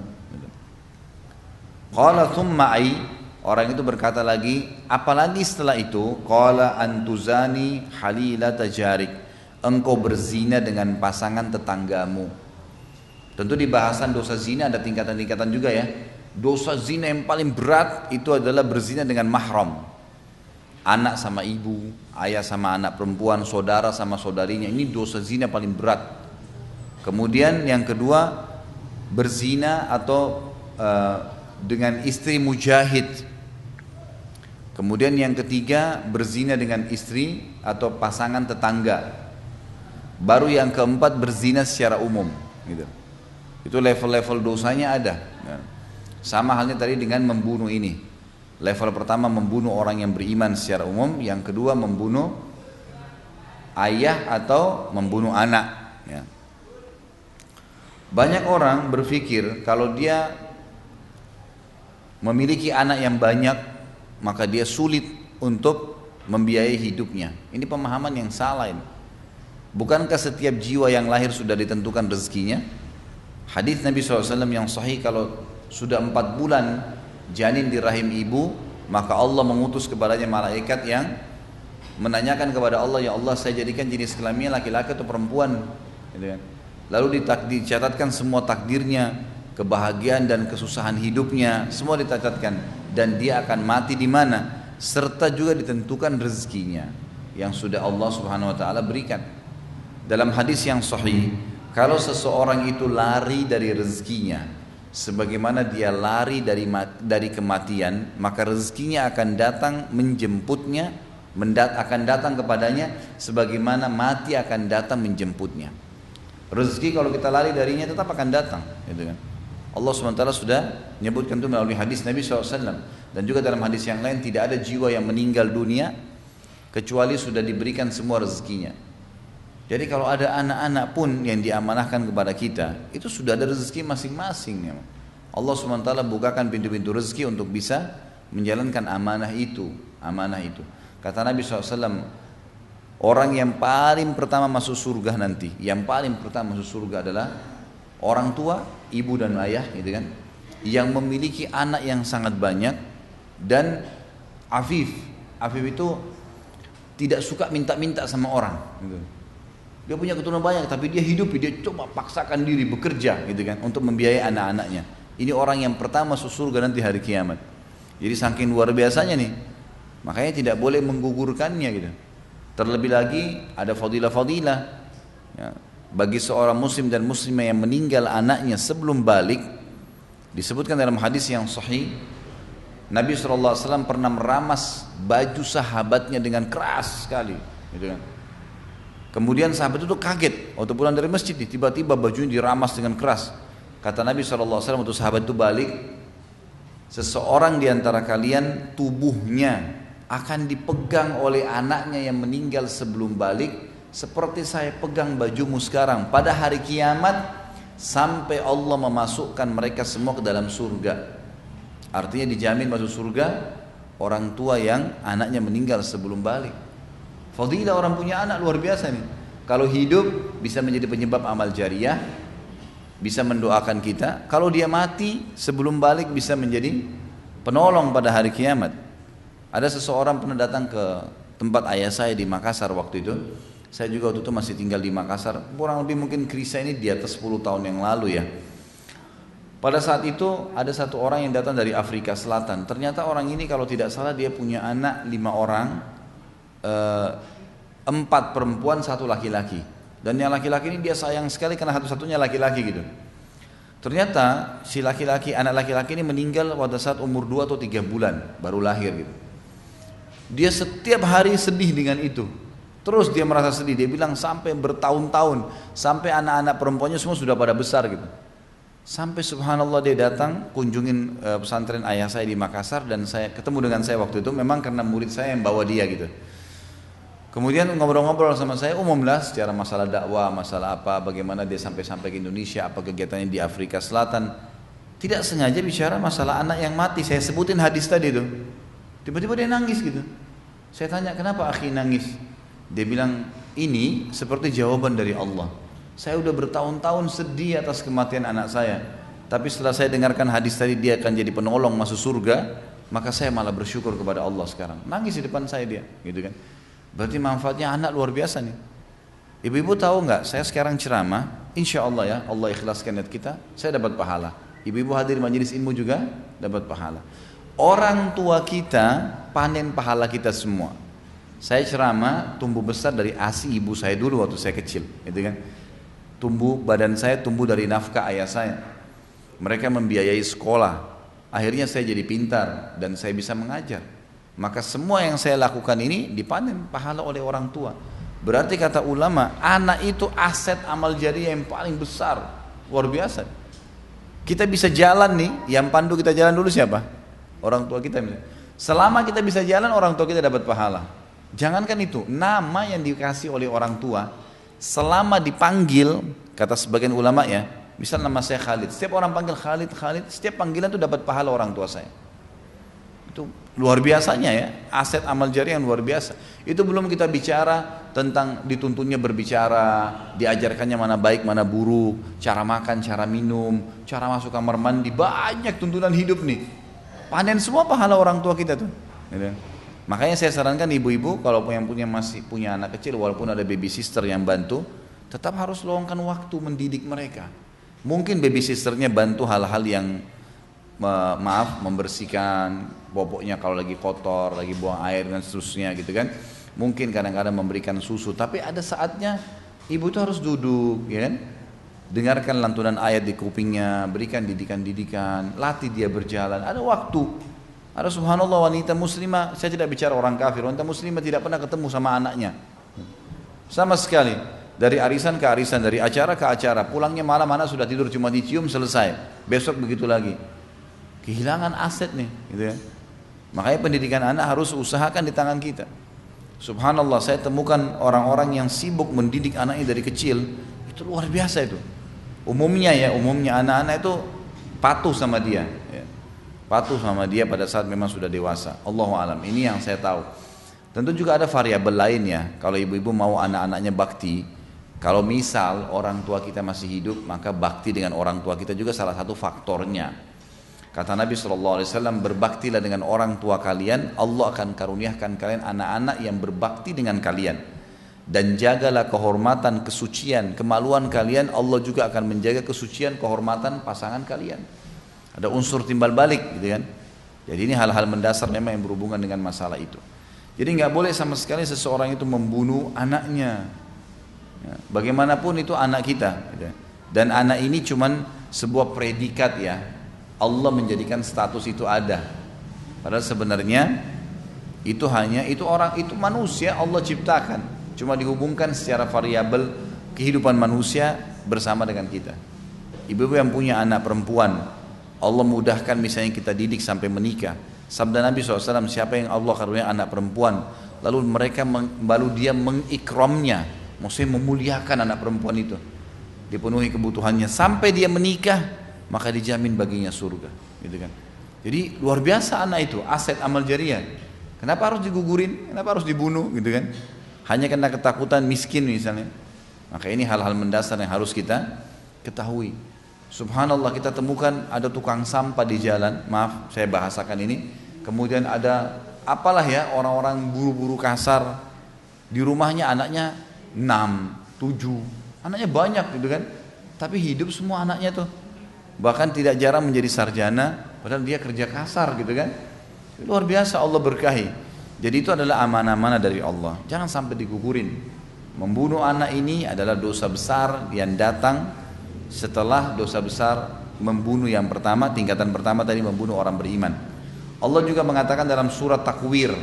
Qala thumma ai, orang itu berkata lagi, apalagi setelah itu? Qala an tuzani halilata jarik, engkau berzina dengan pasangan tetanggamu. Tentu di bahasan dosa zina ada tingkatan-tingkatan juga ya. Dosa zina yang paling berat itu adalah berzina dengan mahram. Anak sama ibu, ayah sama anak perempuan, saudara sama saudarinya, ini dosa zina paling berat. Kemudian yang kedua, berzina atau dengan istri mujahid. Kemudian yang ketiga, berzina dengan istri atau pasangan tetangga. Baru yang keempat, berzina secara umum gitu. Itu level-level dosanya ada. Sama halnya tadi dengan membunuh ini. Level pertama membunuh orang yang beriman secara umum, yang kedua membunuh ayah atau membunuh anak ya. Banyak orang berpikir kalau dia memiliki anak yang banyak maka dia sulit untuk membiayai hidupnya. Ini pemahaman yang salah ini. Bukankah setiap jiwa yang lahir sudah ditentukan rezekinya? Hadis Nabi SAW yang sahih, kalau sudah 4 bulan janin di rahim ibu, maka Allah mengutus kepadanya malaikat yang menanyakan kepada Allah, ya Allah, saya jadikan jenis kelaminnya laki-laki atau perempuan gitu kan. Lalu dicatatkan semua takdirnya, kebahagiaan dan kesusahan hidupnya, semua dicatatkan, dan dia akan mati di mana, serta juga ditentukan rezekinya yang sudah Allah Subhanahu wa taala berikan. Dalam hadis yang sahih, kalau seseorang itu lari dari rezekinya sebagaimana dia lari dari kematian, maka rezekinya akan datang menjemputnya, akan datang kepadanya sebagaimana mati akan datang menjemputnya. Rezeki kalau kita lari darinya tetap akan datang, gitu kan. Allah SWT sudah menyebutkan itu melalui hadis Nabi SAW, dan juga dalam hadis yang lain, tidak ada jiwa yang meninggal dunia kecuali sudah diberikan semua rezekinya. Jadi kalau ada anak-anak pun yang diamanahkan kepada kita, itu sudah ada rezeki masing-masing ya. Allah SWT bukakan pintu-pintu rezeki untuk bisa menjalankan amanah itu. Kata Nabi SAW, orang yang paling pertama masuk surga nanti, yang paling pertama masuk surga adalah orang tua, ibu dan ayah gitu kan, yang memiliki anak yang sangat banyak dan afif. Afif itu tidak suka minta-minta sama orang gitu. Dia punya keturunan banyak tapi dia hidup, dia coba paksakan diri bekerja gitu kan untuk membiayai anak-anaknya. Ini orang yang pertama masuk surga nanti hari kiamat. Jadi saking luar biasanya nih, makanya tidak boleh menggugurkannya gitu. Terlebih lagi ada fadilah-fadilah ya, bagi seorang muslim dan muslimah yang meninggal anaknya sebelum balik. Disebutkan dalam hadis yang sahih, Nabi SAW pernah meramas baju sahabatnya dengan keras sekali gitu kan. Kemudian sahabat itu kaget waktu pulang dari masjid nih, tiba-tiba bajunya diramas dengan keras. Kata Nabi SAW untuk sahabat itu balik, seseorang di antara kalian tubuhnya akan dipegang oleh anaknya yang meninggal sebelum balik seperti saya pegang bajumu sekarang pada hari kiamat sampai Allah memasukkan mereka semua ke dalam surga. Artinya dijamin masuk surga orang tua yang anaknya meninggal sebelum balik. Fadilah orang punya anak luar biasa nih. Kalau hidup bisa menjadi penyebab amal jariah, bisa mendoakan kita. Kalau dia mati sebelum balik bisa menjadi penolong pada hari kiamat. Ada seseorang pernah datang ke tempat ayah saya di Makassar waktu itu. Saya juga waktu itu masih tinggal di Makassar. Kurang lebih mungkin kisah ini di atas 10 tahun yang lalu ya. Pada saat itu ada satu orang yang datang dari Afrika Selatan. Ternyata orang ini kalau tidak salah dia punya anak 5 orang, 4 perempuan, 1 laki-laki. Dan yang laki-laki ini dia sayang sekali karena satu-satunya laki-laki gitu. Ternyata si laki-laki, anak laki-laki ini meninggal pada saat umur 2 atau 3 bulan baru lahir gitu. Dia setiap hari sedih dengan itu. Terus dia merasa sedih, dia bilang sampai bertahun-tahun, sampai anak-anak perempuannya semua sudah pada besar gitu. Sampai subhanallah dia datang kunjungin pesantren ayah saya di Makassar dan saya ketemu dengan saya waktu itu memang karena murid saya yang bawa dia gitu. Kemudian ngobrol-ngobrol sama saya umumlah secara masalah dakwah, masalah apa, bagaimana dia sampai ke Indonesia, apa kegiatannya di Afrika Selatan. Tidak sengaja bicara masalah anak yang mati, saya sebutin hadis tadi itu. Tiba-tiba dia nangis gitu. Saya tanya kenapa akhi nangis? Dia bilang ini seperti jawaban dari Allah. Saya udah bertahun-tahun sedih atas kematian anak saya. Tapi setelah saya dengarkan hadis tadi dia akan jadi penolong masuk surga, maka saya malah bersyukur kepada Allah sekarang. Nangis di depan saya dia, gitu kan? Berarti manfaatnya anak luar biasa nih. Ibu-ibu tahu nggak? Saya sekarang ceramah, insya Allah ya, Allah ikhlaskan niat kita, saya dapat pahala. Ibu-ibu hadir majelis ilmu juga dapat pahala. Orang tua kita panen pahala kita semua. Saya ceramah tumbuh besar dari ASI ibu saya dulu waktu saya kecil, gitu kan? Badan saya tumbuh dari nafkah ayah saya. Mereka membiayai sekolah. Akhirnya saya jadi pintar dan saya bisa mengajar. Maka semua yang saya lakukan ini dipanen pahala oleh orang tua. Berarti kata ulama, anak itu aset amal jariah yang paling besar, luar biasa. Kita bisa jalan nih, yang pandu kita jalan dulu siapa? Orang tua kita. Selama kita bisa jalan, orang tua kita dapat pahala. Jangankan itu, nama yang dikasih oleh orang tua selama dipanggil, kata sebagian ulama ya, misal nama saya Khalid, setiap orang panggil Khalid, setiap panggilan itu dapat pahala orang tua saya. Itu luar biasanya ya, aset amal jariah yang luar biasa. Itu belum kita bicara tentang dituntunnya berbicara, diajarkannya mana baik mana buruk, cara makan, cara minum, cara masuk kamar mandi, banyak tuntunan hidup nih. Panen semua pahala orang tua kita tuh, gitu. Makanya saya sarankan ibu-ibu kalau yang masih punya anak kecil, walaupun ada baby sister yang bantu, tetap harus luangkan waktu mendidik mereka. Mungkin baby sisternya bantu hal-hal yang membersihkan popoknya kalau lagi kotor, lagi buang air dan seterusnya gitu kan. Mungkin kadang-kadang memberikan susu, tapi ada saatnya ibu itu harus duduk, ya kan? Dengarkan lantunan ayat di kupingnya, berikan didikan-didikan, latih dia berjalan. Ada waktu. Ada subhanallah wanita muslimah, saya tidak bicara orang kafir, wanita muslimah tidak pernah ketemu sama anaknya. Sama sekali. Dari arisan ke arisan, dari acara ke acara, pulangnya malam anak sudah tidur cuma dicium selesai. Besok begitu lagi. Kehilangan aset nih, gitu ya. Makanya pendidikan anak harus usahakan di tangan kita. Subhanallah, saya temukan orang-orang yang sibuk mendidik anaknya dari kecil, itu luar biasa itu. Umumnya anak-anak itu patuh sama dia. Patuh sama dia pada saat memang sudah dewasa. Allahu alam. Ini yang saya tahu. Tentu juga ada variabel lain ya. Kalau ibu-ibu mau anak-anaknya bakti, kalau misal orang tua kita masih hidup, maka bakti dengan orang tua kita juga salah satu faktornya. Kata Nabi SAW, berbaktilah dengan orang tua kalian, Allah akan karuniakan kalian anak-anak yang berbakti dengan kalian. Dan jagalah kehormatan, kesucian, kemaluan kalian, Allah juga akan menjaga kesucian, kehormatan pasangan kalian. Ada unsur timbal balik gitu kan. Jadi ini hal-hal mendasar memang yang berhubungan dengan masalah itu. Jadi nggak boleh sama sekali seseorang itu membunuh anaknya. Ya, bagaimanapun itu anak kita. Gitu. Dan anak ini cuman sebuah predikat ya. Allah menjadikan status itu ada. Padahal sebenarnya itu manusia Allah ciptakan. Cuma dihubungkan secara variabel kehidupan manusia bersama dengan kita. Ibu-ibu yang punya anak perempuan Allah mudahkan misalnya kita didik sampai menikah. Sabda Nabi SAW, siapa yang Allah karunia anak perempuan, lalu dia mengikramnya, maksudnya memuliakan anak perempuan itu, dipenuhi kebutuhannya sampai dia menikah, maka dijamin baginya surga, gitu kan. Jadi luar biasa anak itu, aset amal jariah. Kenapa harus digugurin? Kenapa harus dibunuh, gitu kan? Hanya karena ketakutan miskin misalnya. Maka ini hal-hal mendasar yang harus kita ketahui. Subhanallah, kita temukan ada tukang sampah di jalan, maaf saya bahasakan ini. Kemudian ada apalah ya, orang-orang buru-buru kasar, di rumahnya anaknya 6, 7, anaknya banyak gitu kan. Tapi hidup semua anaknya tuh. Bahkan tidak jarang menjadi sarjana, padahal dia kerja kasar gitu kan. Luar biasa Allah berkahi. Jadi itu adalah amanah-amanah dari Allah. Jangan sampai digugurin. Membunuh anak ini adalah dosa besar yang datang setelah dosa besar membunuh yang pertama, tingkatan pertama tadi membunuh orang beriman. Allah juga mengatakan dalam surah Takwir,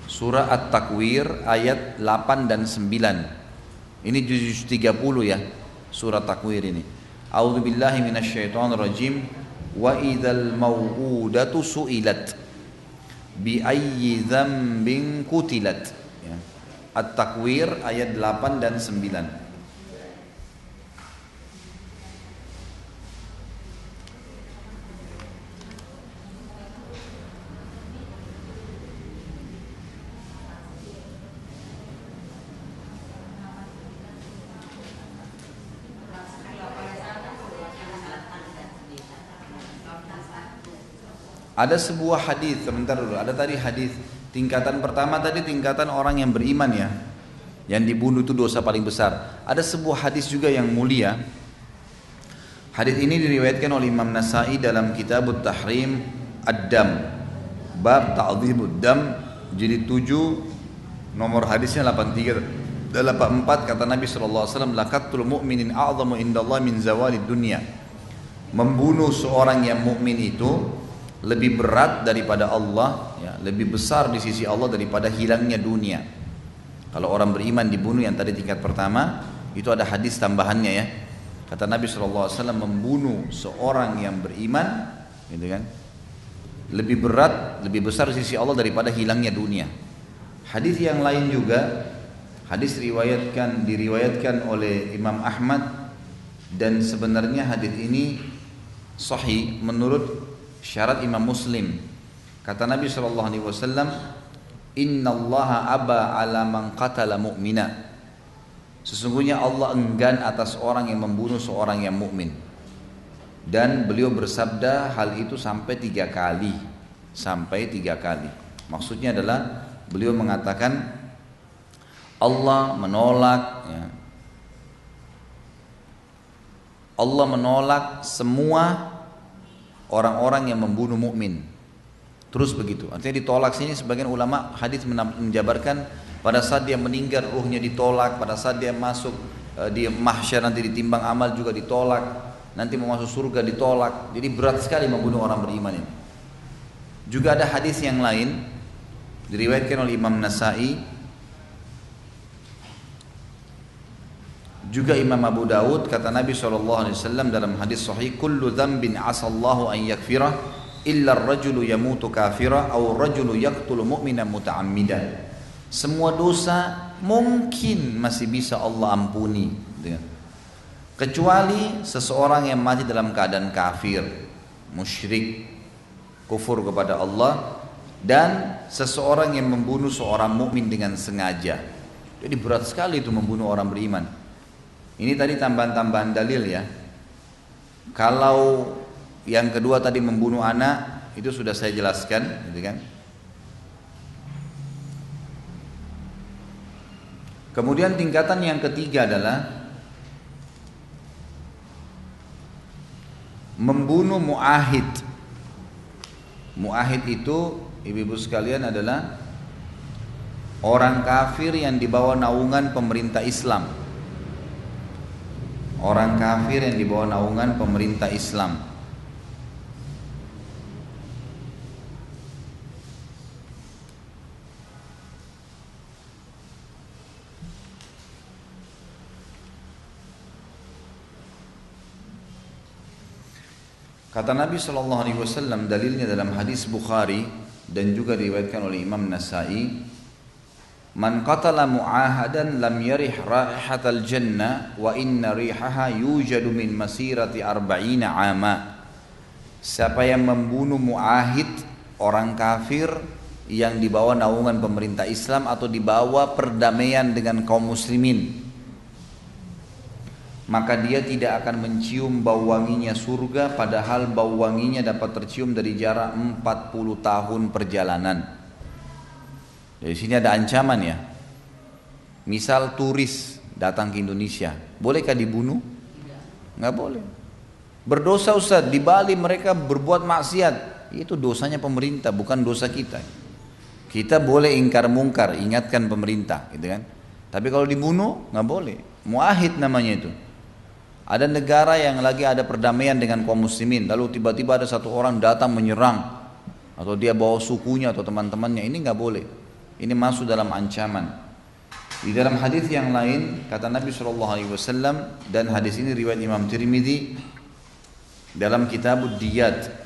surah At-Takwir ayat 8 dan 9. Ini juz 30 ya, surah Takwir ini. A'udzubillahi minasyaitonirrajim. Wa idzal mau'udatu su'ilat bi ayyi dzambin qutilat. Ya. At-Takwir ayat 8 dan 9. Ada sebuah hadis, sebentar dulu. Ada tadi hadis tingkatan pertama tadi tingkatan orang yang beriman ya, yang dibunuh itu dosa paling besar. Ada sebuah hadis juga yang mulia. Hadis ini diriwayatkan oleh Imam Nasai dalam Kitabut Tahrim Ad-Dam, bab ta'dzimud dam, jilid 7, nomor hadisnya 83 dan 84. Kata Nabi SAW, laqatul mu'minin a'zamu indallahi min zawalid dunya. Membunuh seorang yang mukmin itu lebih berat daripada Allah, ya, lebih besar di sisi Allah daripada hilangnya dunia. Kalau orang beriman dibunuh yang tadi tingkat pertama, itu ada hadis tambahannya ya. Kata Nabi SAW, membunuh seorang yang beriman, gitu kan, lebih berat, lebih besar di sisi Allah daripada hilangnya dunia. Hadis yang lain juga, hadis diriwayatkan oleh Imam Ahmad, dan sebenarnya hadis ini sahih menurut syarat Imam Muslim. Kata Nabi SAW, innallaha aba ala man qatala mu'mina. Sesungguhnya Allah enggan atas orang yang membunuh seorang yang mukmin. Dan beliau bersabda hal itu sampai 3 kali. Sampai 3 kali. Maksudnya adalah beliau mengatakan Allah menolak ya, Allah menolak semua orang-orang yang membunuh mukmin. Terus begitu. Artinya ditolak sini sebagian ulama hadis menjabarkan pada saat dia meninggal ruhnya ditolak, pada saat dia masuk di mahsyar nanti ditimbang amal juga ditolak, nanti mau masuk surga ditolak. Jadi berat sekali membunuh orang beriman ini. Juga ada hadis yang lain diriwayatkan oleh Imam Nasai, juga Imam Abu Dawud. Kata Nabi SAW dalam hadis sahih, kullu dzambin asallahu an yakfirah illa ar-rajulu yamutu kafira aw ar-rajulu yaqtulu mu'minan muta'ammidan. Semua dosa mungkin masih bisa Allah ampuni, kecuali seseorang yang mati dalam keadaan kafir, musyrik, kufur kepada Allah, dan seseorang yang membunuh seorang mukmin dengan sengaja. Jadi berat sekali itu membunuh orang beriman. Ini tadi tambahan-tambahan dalil ya. Kalau yang kedua tadi membunuh anak, itu sudah saya jelaskan, gitu kan. Kemudian tingkatan yang ketiga adalah membunuh mu'ahid. Mu'ahid itu ibu-ibu sekalian adalah orang kafir yang dibawa naungan pemerintah Islam. Orang kafir yang dibawa naungan pemerintah Islam. Kata Nabi SAW dalilnya dalam hadis Bukhari dan juga diriwayatkan oleh Imam Nasai, man qatala mu'ahadan lam yarih raihatal jannah wa inna rihaha yujadu min masirati arba'ina ama. Siapa yang membunuh mu'ahid, orang kafir yang dibawa naungan pemerintah Islam atau dibawa perdamaian dengan kaum muslimin, maka dia tidak akan mencium bau wanginya surga, padahal bau wanginya dapat tercium dari jarak 40 tahun perjalanan. Dari sini ada ancaman ya. Misal turis datang ke Indonesia, bolehkah dibunuh? Nggak boleh. Berdosa Ustaz, di Bali mereka berbuat maksiat. Itu dosanya pemerintah, bukan dosa kita. Kita boleh ingkar mungkar, ingatkan pemerintah, gitu kan. Tapi kalau dibunuh nggak boleh. Muahid namanya itu. Ada negara yang lagi ada perdamaian dengan kaum muslimin, lalu tiba-tiba ada satu orang datang menyerang, atau dia bawa sukunya atau teman-temannya, ini nggak boleh. Ini masuk dalam ancaman. Di dalam hadis yang lain kata Nabi SAW, dan hadis ini riwayat Imam Tirmidzi dalam Kitabud Diyat.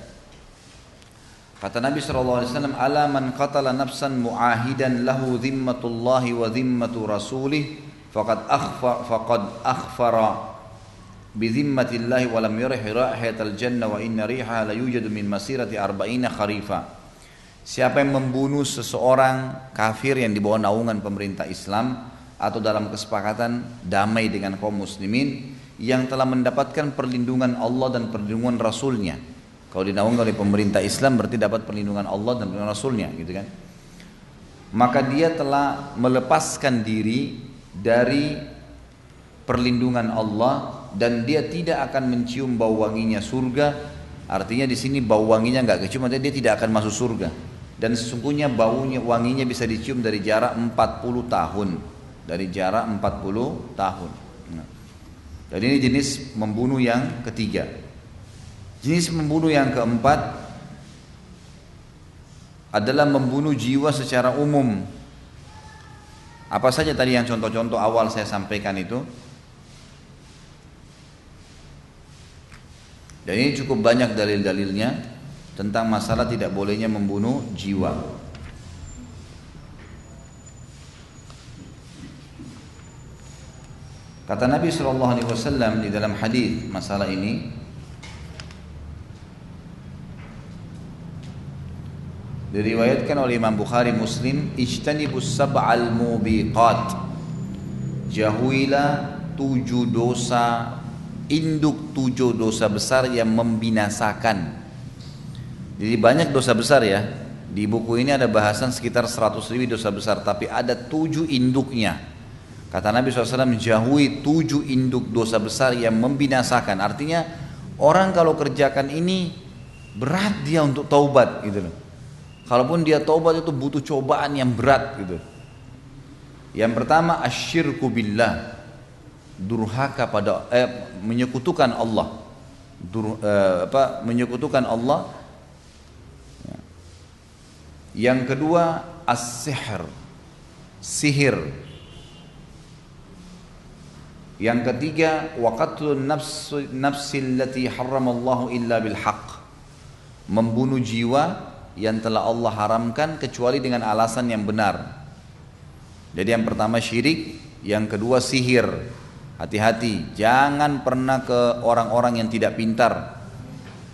Kata Nabi SAW, ala man qatala nafsan mu'ahidan lahu zimmatullahi wa zimmatu rasulih faqad akhfara bizimmatillahi wa lam yurih raihatal jannah wa inna rihaha la yujadu min masirati arba'ina kharifa. Siapa yang membunuh seseorang kafir yang dibawa naungan pemerintah Islam atau dalam kesepakatan damai dengan kaum muslimin yang telah mendapatkan perlindungan Allah dan perlindungan Rasulnya. Kalau dinaungi oleh pemerintah Islam berarti dapat perlindungan Allah dan perlindungan Rasulnya, gitu kan? Maka dia telah melepaskan diri dari perlindungan Allah dan dia tidak akan mencium bau wanginya surga. Artinya di sini bau wanginya nggak kecium, artinya dia tidak akan masuk surga. Dan sesungguhnya baunya wanginya bisa dicium dari jarak 40 tahun. Dari jarak 40 tahun. Nah. Dan ini jenis membunuh yang ketiga. Jenis membunuh yang keempat adalah membunuh jiwa secara umum. Apa saja tadi yang contoh-contoh awal saya sampaikan itu. Dan ini cukup banyak dalil-dalilnya tentang masalah tidak bolehnya membunuh jiwa. Kata Nabi SAW di dalam hadis masalah ini, diriwayatkan oleh Imam Bukhari Muslim, ijtanibus sab'al mubiqat, jauhilah 7 dosa induk, 7 dosa besar yang membinasakan. Jadi banyak dosa besar ya. Di buku ini ada bahasan sekitar 100 ribu dosa besar, tapi ada 7 induknya. Kata Nabi SAW, jauhi 7 induk dosa besar yang membinasakan. Artinya orang kalau kerjakan ini berat dia untuk taubat gitu loh. Kalaupun dia taubat itu butuh cobaan yang berat gitu. Yang pertama asyirku billah, durhaka pada menyekutukan Allah. Menyekutukan Allah. Yang kedua as-sihr, sihir. Yang ketiga waqatlun nafsil lati harramallahu illa bil haqq, membunuh jiwa yang telah Allah haramkan kecuali dengan alasan yang benar. Jadi yang pertama syirik, yang kedua sihir. Hati-hati, jangan pernah ke orang-orang yang tidak pintar,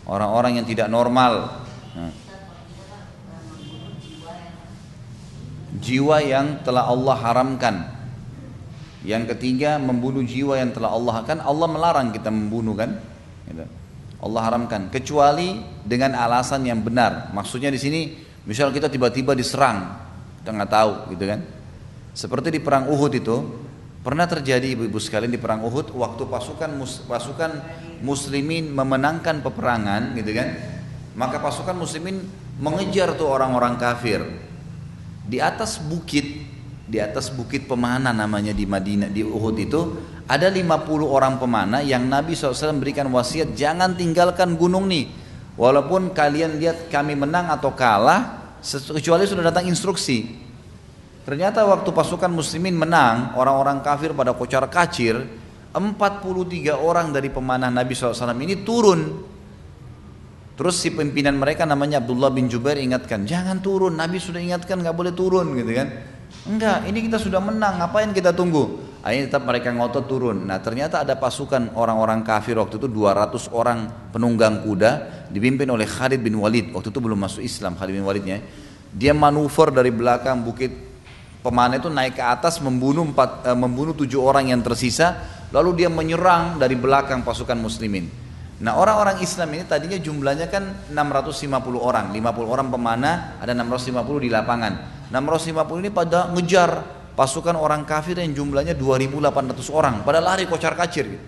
orang-orang yang tidak normal. Jiwa yang telah Allah haramkan. Yang ketiga membunuh jiwa yang telah Allah, kan Allah melarang kita membunuh kan, gitu. Allah haramkan kecuali dengan alasan yang benar. Maksudnya di sini misal kita tiba-tiba diserang, kita nggak tahu gitu kan. Seperti di perang Uhud itu pernah terjadi ibu-ibu sekalian, di perang Uhud waktu pasukan muslimin memenangkan peperangan gitu kan, maka pasukan muslimin mengejar tuh orang-orang kafir di atas bukit pemanah namanya di Madinah, di Uhud itu ada 50 orang pemanah yang Nabi SAW berikan wasiat, jangan tinggalkan gunung nih walaupun kalian lihat kami menang atau kalah, kecuali sudah datang instruksi. Ternyata waktu pasukan muslimin menang, orang-orang kafir pada kocar kacir, 43 orang dari pemanah Nabi SAW ini turun Terus si pimpinan mereka namanya Abdullah bin Jubair ingatkan, jangan turun, Nabi sudah ingatkan nggak boleh turun gitu kan. Enggak, ini kita sudah menang, ngapain kita tunggu? Akhirnya tetap mereka ngotot turun. Nah ternyata ada pasukan orang-orang kafir waktu itu 200 orang penunggang kuda dipimpin oleh Khalid bin Walid. Waktu itu belum masuk Islam Khalid bin Walidnya. Dia manuver dari belakang bukit pemanah itu naik ke atas membunuh 7 orang yang tersisa. Lalu dia menyerang dari belakang pasukan muslimin. Nah orang-orang Islam ini tadinya jumlahnya kan 650 orang, 50 orang pemanah, ada 650 di lapangan. 650 ini pada ngejar pasukan orang kafir yang jumlahnya 2.800 orang, pada lari kocar-kacir gitu.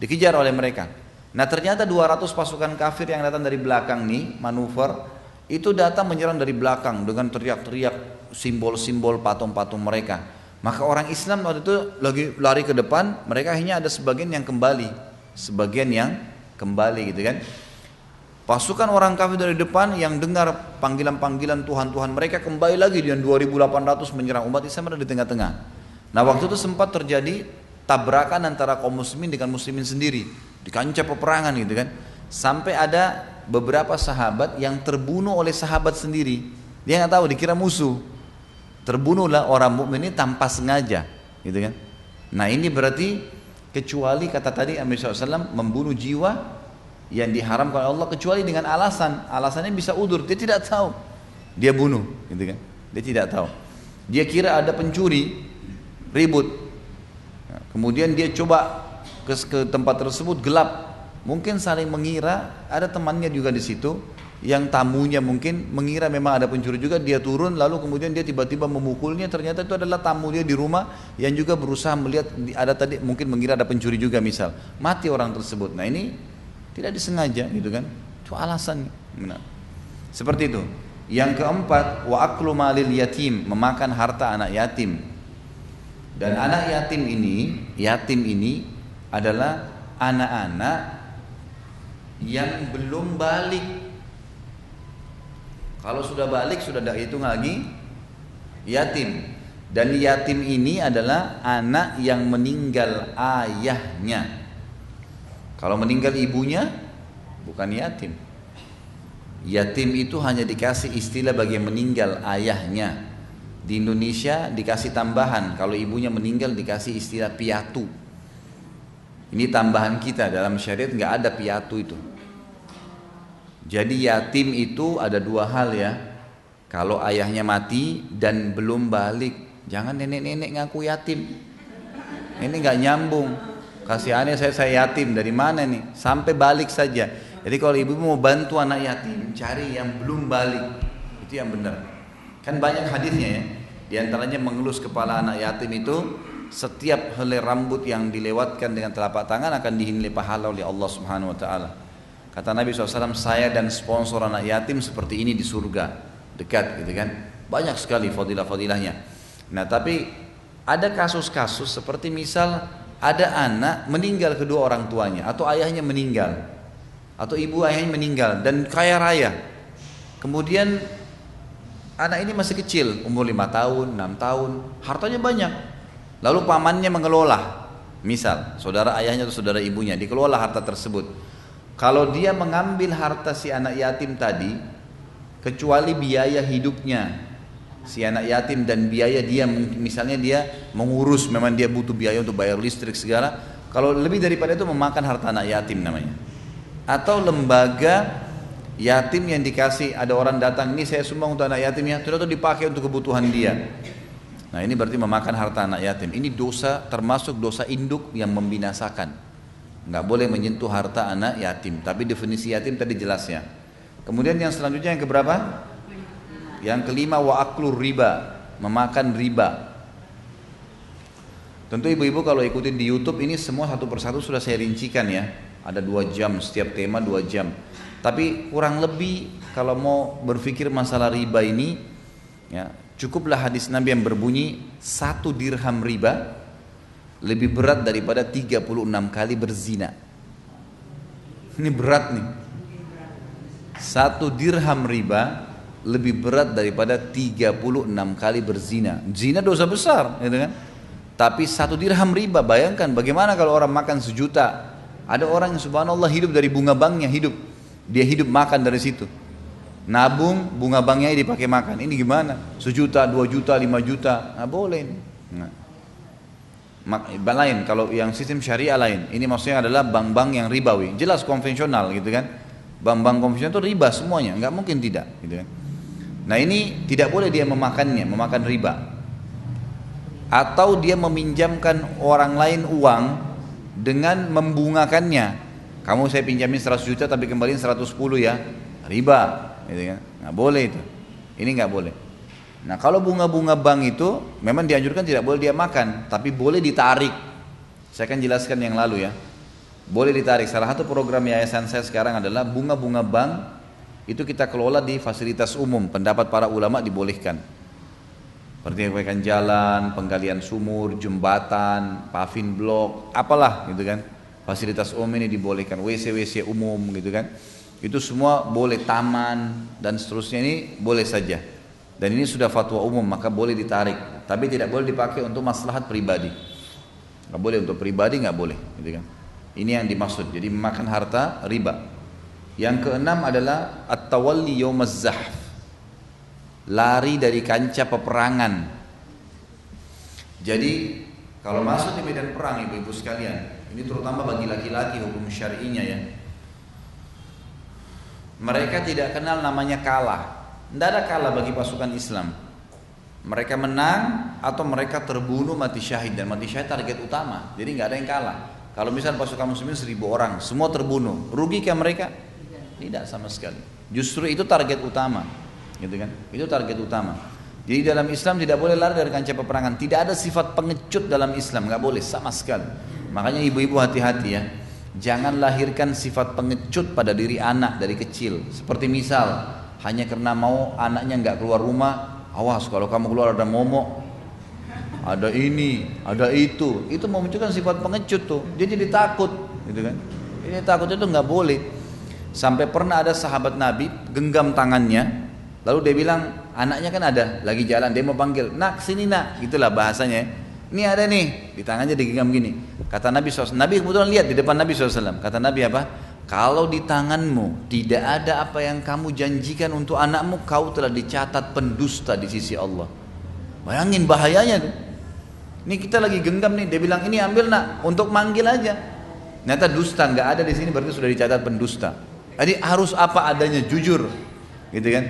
Dikejar oleh mereka. Nah ternyata 200 pasukan kafir yang datang dari belakang nih, manuver, itu datang menyerang dari belakang dengan teriak-teriak simbol-simbol patung-patung mereka. Maka orang Islam waktu itu lagi lari ke depan, mereka akhirnya ada sebagian yang kembali gitu kan. Pasukan orang kafir dari depan yang dengar panggilan-panggilan Tuhan-Tuhan mereka kembali lagi dengan 2.800 menyerang umat Islam ada di tengah-tengah. Nah waktu itu sempat terjadi tabrakan antara kaum muslimin dengan muslimin sendiri di kancah peperangan gitu kan. Sampai ada beberapa sahabat yang terbunuh oleh sahabat sendiri. Dia nggak tahu, dikira musuh. Terbunuhlah orang mukmin ini tanpa sengaja gitu kan. Nah ini berarti kecuali kata tadi Nabi SAW membunuh jiwa yang diharamkan oleh Allah kecuali dengan alasannya bisa udur, dia tidak tahu dia bunuh gitu kan, dia tidak tahu, dia kira ada pencuri ribut, kemudian dia coba ke tempat tersebut gelap, mungkin saling mengira ada temannya juga di situ yang tamunya mungkin mengira memang ada pencuri juga, dia turun lalu kemudian dia tiba-tiba memukulnya, ternyata itu adalah tamu dia di rumah yang juga berusaha melihat ada tadi mungkin mengira ada pencuri juga misal, mati orang tersebut. Nah ini tidak disengaja gitu kan, itu alasannya. Benar. Seperti itu. Yang keempat, wa aklu malil yatim, memakan harta anak yatim. Dan anak yatim ini adalah anak-anak yang belum balik. Kalau sudah balik sudah tidak hitung lagi yatim. Dan yatim ini adalah anak yang meninggal ayahnya. Kalau meninggal ibunya bukan yatim. Yatim itu hanya dikasih istilah bagi yang meninggal ayahnya. Di Indonesia dikasih tambahan, kalau ibunya meninggal dikasih istilah piatu. Ini tambahan kita, dalam syariat nggak ada piatu itu. Jadi yatim itu ada dua hal ya. Kalau ayahnya mati dan belum balik, jangan nenek-nenek ngaku yatim. Ini nggak nyambung. Kasihannya saya yatim, dari mana nih? Sampai balik saja. Jadi kalau ibu mau bantu anak yatim, cari yang belum balik. Itu yang benar. Kan banyak hadisnya ya. Di antaranya mengelus kepala anak yatim itu, setiap helai rambut yang dilewatkan dengan telapak tangan akan dinilai pahala oleh Allah Subhanahu wa taala. Kata Nabi SAW, saya dan sponsor anak yatim seperti ini di surga, dekat gitu kan. Banyak sekali fadilah-fadilahnya. Nah tapi ada kasus-kasus seperti misal ada anak meninggal kedua orang tuanya, atau ayahnya meninggal, atau ibu ayahnya meninggal dan kaya raya. Kemudian anak ini masih kecil, umur 5 tahun, 6 tahun, hartanya banyak. Lalu pamannya mengelola, misal saudara ayahnya atau saudara ibunya dikelola harta tersebut. Kalau dia mengambil harta si anak yatim tadi, kecuali biaya hidupnya si anak yatim dan biaya dia, misalnya dia mengurus, memang dia butuh biaya untuk bayar listrik segala, kalau lebih daripada itu memakan harta anak yatim namanya. Atau lembaga yatim yang dikasih, ada orang datang, ini saya sumbang untuk anak yatim ya, ternyata dipakai untuk kebutuhan dia. Nah ini berarti memakan harta anak yatim. Ini dosa, termasuk dosa induk yang membinasakan. Nggak boleh menyentuh harta anak yatim. Tapi definisi yatim tadi jelas ya. Kemudian yang selanjutnya yang keberapa? Yang kelima, wa aklur riba, memakan riba. Tentu ibu-ibu kalau ikutin di YouTube ini semua satu persatu sudah saya rincikan ya. Ada 2 jam, setiap tema 2 jam. Tapi kurang lebih kalau mau berpikir masalah riba ini ya, cukuplah hadis Nabi yang berbunyi 1 dirham riba lebih berat daripada 36 kali berzina. Ini berat nih. 1 dirham riba lebih berat daripada 36 kali berzina. Zina dosa besar, gitu kan? Tapi 1 dirham riba, bayangkan bagaimana kalau orang makan 1 juta. Ada orang yang subhanallah hidup dari bunga banknya hidup. dia hidup makan dari situ. Nabung bunga banknya dipakai makan. Ini gimana? 1 juta, 2 juta, 5 juta, nggak boleh. Nah. Lain, kalau yang sistem syariah lain. Ini maksudnya adalah bank-bank yang ribawi. Jelas konvensional gitu kan. Bank-bank konvensional itu riba semuanya, nggak mungkin tidak gitu kan. Nah ini tidak boleh dia memakannya, memakan riba. Atau dia meminjamkan orang lain uang dengan membungakannya. Kamu saya pinjamin 100 juta tapi kembaliin 110 ya, riba gitu kan? Nggak boleh itu, ini nggak boleh. Nah kalau bunga-bunga bank itu memang dianjurkan tidak boleh dia makan, tapi boleh ditarik. Saya akan jelaskan yang lalu ya. Boleh ditarik. Salah satu program yayasan saya sekarang adalah bunga-bunga bank itu kita kelola di fasilitas umum. Pendapat para ulama dibolehkan. Seperti perbaikan jalan, penggalian sumur, jembatan, paving blok, apalah gitu kan. Fasilitas umum ini dibolehkan, WC-WC umum gitu kan. Itu semua boleh, taman dan seterusnya ini boleh saja. Dan ini sudah fatwa umum, maka boleh ditarik. Tapi tidak boleh dipakai untuk maslahat pribadi. Nggak boleh untuk pribadi, nggak boleh gitu kan. Ini yang dimaksud, jadi memakan harta riba. Yang keenam adalah at-tawalli yaumaz zahf, lari dari kancah peperangan. Jadi kalau masuk di medan perang ibu-ibu sekalian, ini terutama bagi laki-laki hukum syar'inya ya, mereka tidak kenal namanya kalah. Tidak ada kalah bagi pasukan Islam. Mereka menang atau mereka terbunuh mati syahid, dan mati syahid target utama. Jadi nggak ada yang kalah. Kalau misal pasukan muslimin 1000 orang, semua terbunuh, rugikah mereka? Tidak sama sekali. Justru itu target utama, gitu kan? Itu target utama. Jadi dalam Islam tidak boleh lari dari kancah peperangan. Tidak ada sifat pengecut dalam Islam, nggak boleh sama sekali. Makanya ibu-ibu hati-hati ya. Jangan lahirkan sifat pengecut pada diri anak dari kecil. Seperti misal hanya karena mau anaknya nggak keluar rumah, awas kalau kamu keluar ada momok, ada ini, ada itu memunculkan sifat pengecut tuh. Dia jadi takut, gitu kan? Ini takut itu nggak boleh. Sampai pernah ada sahabat Nabi genggam tangannya, lalu dia bilang anaknya kan ada lagi jalan, dia mau panggil, nak sini nak, gitulah bahasanya. Ini ada nih, di tangannya digenggam gini. Kata Nabi SAW, Nabi kebetulan lihat di depan Nabi SAW. Kata Nabi apa? Kalau di tanganmu tidak ada apa yang kamu janjikan untuk anakmu, kau telah dicatat pendusta di sisi Allah. Bayangin bahayanya tuh. Ini kita lagi genggam nih, dia bilang ini ambil nak, untuk manggil aja. Ternyata dusta, nggak ada di sini, berarti sudah dicatat pendusta. Jadi harus apa adanya, jujur, gitu kan?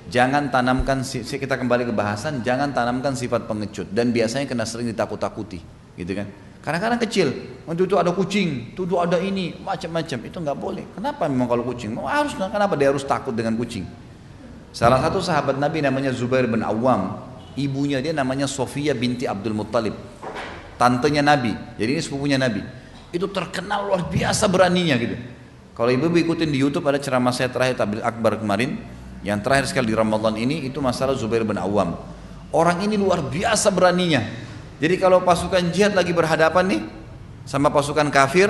Jangan tanamkan, kita kembali ke bahasan, jangan tanamkan sifat pengecut. Dan biasanya kena sering ditakut-takuti, gitu kan? Kadang-kadang kecil, itu ada kucing, itu ada ini, macam-macam, itu nggak boleh. Kenapa memang kalau kucing? Harus, kenapa dia harus takut dengan kucing? Salah satu sahabat Nabi namanya Zubair bin Awam, ibunya dia namanya Sofia binti Abdul Muttalib, tantenya Nabi, jadi ini sepupunya Nabi. Itu terkenal luar biasa beraninya gitu. Kalau ibu ikutin di YouTube ada ceramah saya terakhir Tabligh Akbar kemarin, yang terakhir sekali di Ramadan ini, itu masalah Zubair bin Awam. Orang ini luar biasa beraninya. Jadi kalau pasukan jihad lagi berhadapan nih sama pasukan kafir,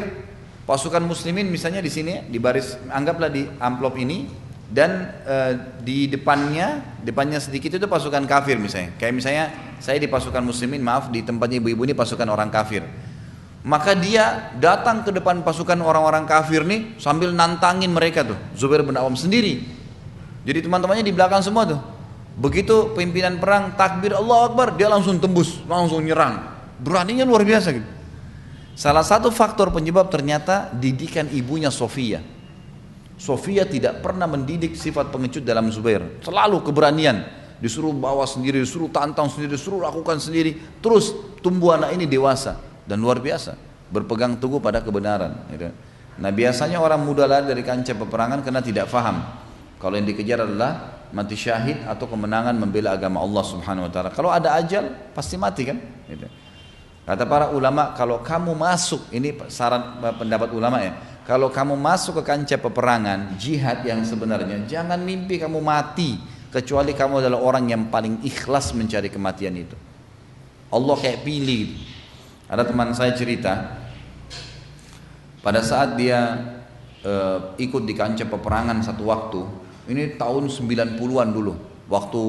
pasukan muslimin misalnya di sini di baris, anggaplah di amplop ini, dan di depannya sedikit itu pasukan kafir misalnya. Kayak misalnya saya di pasukan muslimin, maaf di tempatnya ibu-ibu ini pasukan orang kafir. Maka dia datang ke depan pasukan orang-orang kafir nih sambil nantangin mereka tuh, Zubair bin Awam sendiri. Jadi teman-temannya di belakang semua tuh. Begitu pimpinan perang takbir Allahu Akbar, dia langsung tembus, langsung nyerang. Beraninya luar biasa gitu. Salah satu faktor penyebab ternyata didikan ibunya Sofia. Sofia tidak pernah mendidik sifat pengecut dalam Zubair. Selalu keberanian. Disuruh bawa sendiri, disuruh tantang sendiri, disuruh lakukan sendiri. Terus tumbuh anak ini dewasa dan luar biasa, berpegang teguh pada kebenaran. Nah biasanya orang muda lari dari kancah peperangan karena tidak faham. Kalau yang dikejar adalah mati syahid atau kemenangan membela agama Allah Subhanahu wa taala. Kalau ada ajal pasti mati kan? Gitu. Kata para ulama, kalau kamu masuk, ini saran pendapat ulama ya, kalau kamu masuk ke kancah peperangan jihad yang sebenarnya, jangan mimpi kamu mati kecuali kamu adalah orang yang paling ikhlas mencari kematian itu. Allah kayak pilih. Ada teman saya cerita, pada saat dia ikut di kancah peperangan satu waktu, ini tahun 90-an dulu, waktu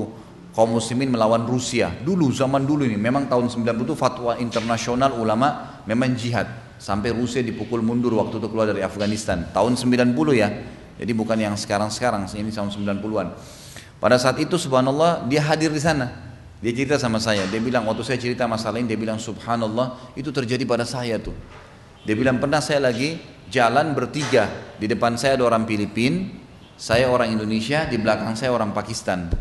kaum muslimin melawan Rusia. Dulu, zaman dulu ini, memang tahun 90 itu fatwa internasional ulama memang jihad. Sampai Rusia dipukul mundur waktu itu keluar dari Afghanistan. Tahun 90 ya, Jadi bukan yang sekarang-sekarang, ini tahun 90-an. Pada saat itu subhanallah dia hadir di sana. Dia cerita sama saya, dia bilang waktu saya cerita masalah ini, dia bilang subhanallah itu terjadi pada saya tuh. Dia bilang pernah saya lagi jalan bertiga, di depan saya ada orang Filipina, saya orang Indonesia, di belakang saya orang Pakistan.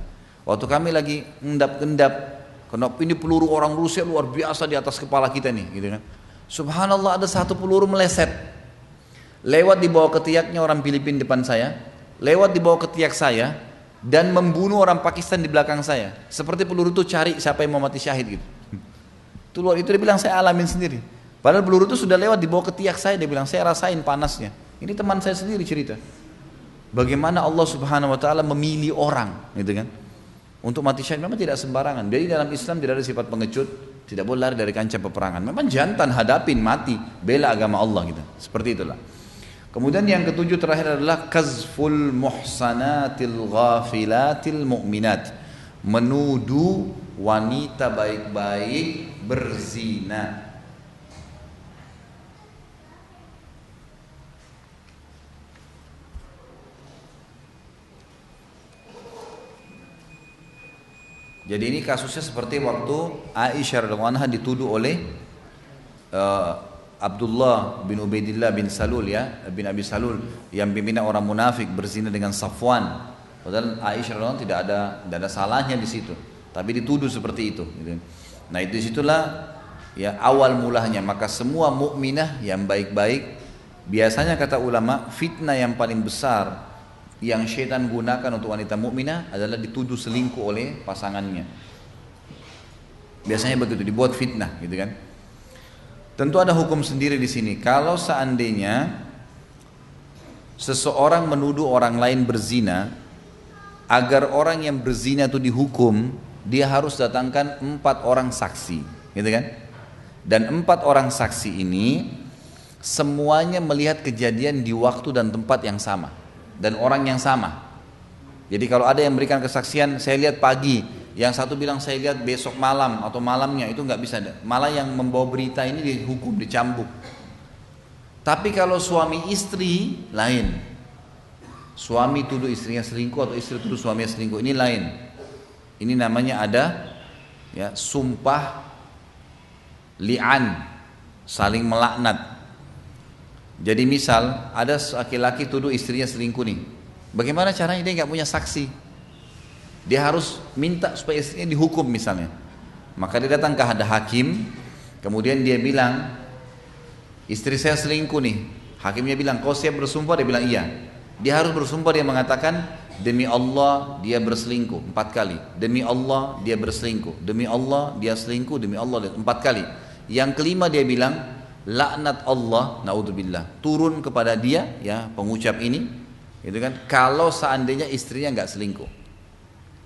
Waktu kami lagi ngendap-ngendap, kenapa ini peluru orang Rusia luar biasa di atas kepala kita nih, gitu kan. Subhanallah ada satu peluru meleset, lewat di bawah ketiaknya orang Filipina depan saya, lewat di bawah ketiak saya, dan membunuh orang Pakistan di belakang saya. Seperti peluru itu cari siapa yang mau mati syahid gitu. Itu dia bilang saya alamin sendiri. Padahal peluru itu sudah lewat di bawah ketiak saya, dia bilang saya rasain panasnya. Ini teman saya sendiri cerita. Bagaimana Allah Subhanahu wa taala memilih orang, gitu kan? Untuk mati syahid memang tidak sembarangan. Jadi dalam Islam tidak ada sifat pengecut, tidak boleh lari dari kancah peperangan. Memang jantan hadapin mati, bela agama Allah gitu. Seperti itulah. Kemudian yang ketujuh terakhir adalah kazful muhsanatil ghafilatil mu'minat, menuduh wanita baik-baik berzina. Jadi ini kasusnya seperti waktu Aisyah radhiyallahu anha dituduh oleh Abdullah bin Ubaidillah bin Salul bin Abi Salul yang pimpinan orang munafik berzina dengan Safwan. Padahal Aisyah radhiyallahu anha tidak ada salahnya di situ, tapi dituduh seperti itu. Nah itu disitulah ya awal mulanya. Maka semua mukminah yang baik-baik, biasanya kata ulama fitnah yang paling besar yang syaitan gunakan untuk wanita mukminah adalah dituduh selingkuh oleh pasangannya. Biasanya begitu, dibuat fitnah, gitu kan? Tentu ada hukum sendiri di sini. Kalau seandainya seseorang menuduh orang lain berzina, agar orang yang berzina itu dihukum, dia harus datangkan 4 orang saksi, gitu kan? Dan 4 orang saksi ini semuanya melihat kejadian di waktu dan tempat yang sama dan orang yang sama. Jadi kalau ada yang memberikan kesaksian, saya lihat pagi, yang satu bilang saya lihat besok malam atau malamnya, itu nggak bisa. Malah yang membawa berita ini dihukum, dicambuk. Tapi kalau suami istri lain, suami tuduh istrinya selingkuh atau istri tuduh suaminya selingkuh, ini lain. Ini namanya ada ya sumpah li'an, saling melaknat. Jadi misal ada laki-laki tuduh istrinya selingkuh nih, bagaimana caranya? Dia nggak punya saksi. Dia harus minta supaya istrinya dihukum misalnya. Maka dia datang ke hakim, kemudian dia bilang, istri saya selingkuh nih. Hakimnya bilang, kau siap bersumpah? Dia bilang iya. Dia harus bersumpah, dia mengatakan, demi Allah dia berselingkuh 4 kali. Demi Allah dia berselingkuh. Demi Allah dia selingkuh. Demi Allah 4 kali. Yang kelima dia bilang, laknat Allah, naudzubillah, turun kepada dia, ya pengucap ini, gitu kan? Kalau seandainya istrinya nggak selingkuh.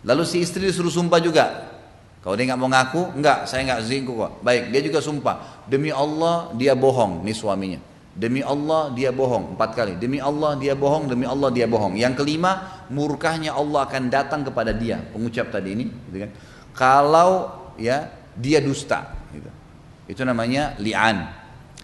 Lalu si istri disuruh sumpah juga. Kalau dia nggak mau ngaku, enggak, saya nggak selingkuh kok. Baik, dia juga sumpah. Demi Allah dia bohong, nih suaminya. Demi Allah dia bohong 4 kali. Demi Allah dia bohong, demi Allah dia bohong. Yang kelima, murkahnya Allah akan datang kepada dia, pengucap tadi ini, gitu kan? Kalau ya dia dusta, gitu. Itu namanya li'an,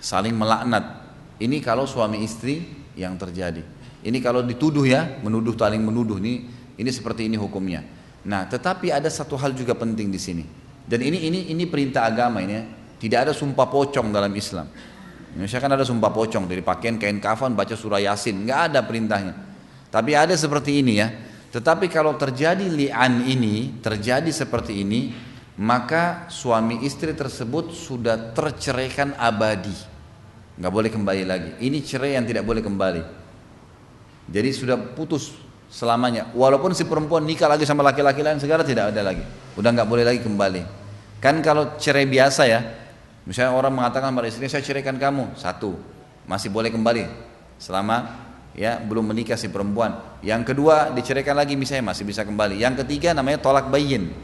saling melaknat. Ini kalau suami istri yang terjadi. Ini kalau dituduh ya, menuduh, saling menuduh, ini seperti ini hukumnya. Nah, tetapi ada satu hal juga penting di sini. Dan ini perintah agama ini ya. Tidak ada sumpah pocong dalam Islam. Misalkan ada sumpah pocong dari pakaian kain kafan baca surah Yasin, nggak ada perintahnya. Tapi ada seperti ini ya. Tetapi kalau terjadi li'an ini, terjadi seperti ini, maka suami istri tersebut sudah terceraikan abadi, nggak boleh kembali lagi. Ini cerai yang tidak boleh kembali. Jadi sudah putus selamanya. Walaupun si perempuan nikah lagi sama laki-laki lain, segala tidak ada lagi. Udah nggak boleh lagi kembali. Kan kalau cerai biasa ya, misalnya orang mengatakan pada istrinya, saya ceraikan kamu, 1, masih boleh kembali selama ya belum menikah si perempuan. Yang kedua diceraikan lagi misalnya, masih bisa kembali. Yang ketiga namanya tolak bayin.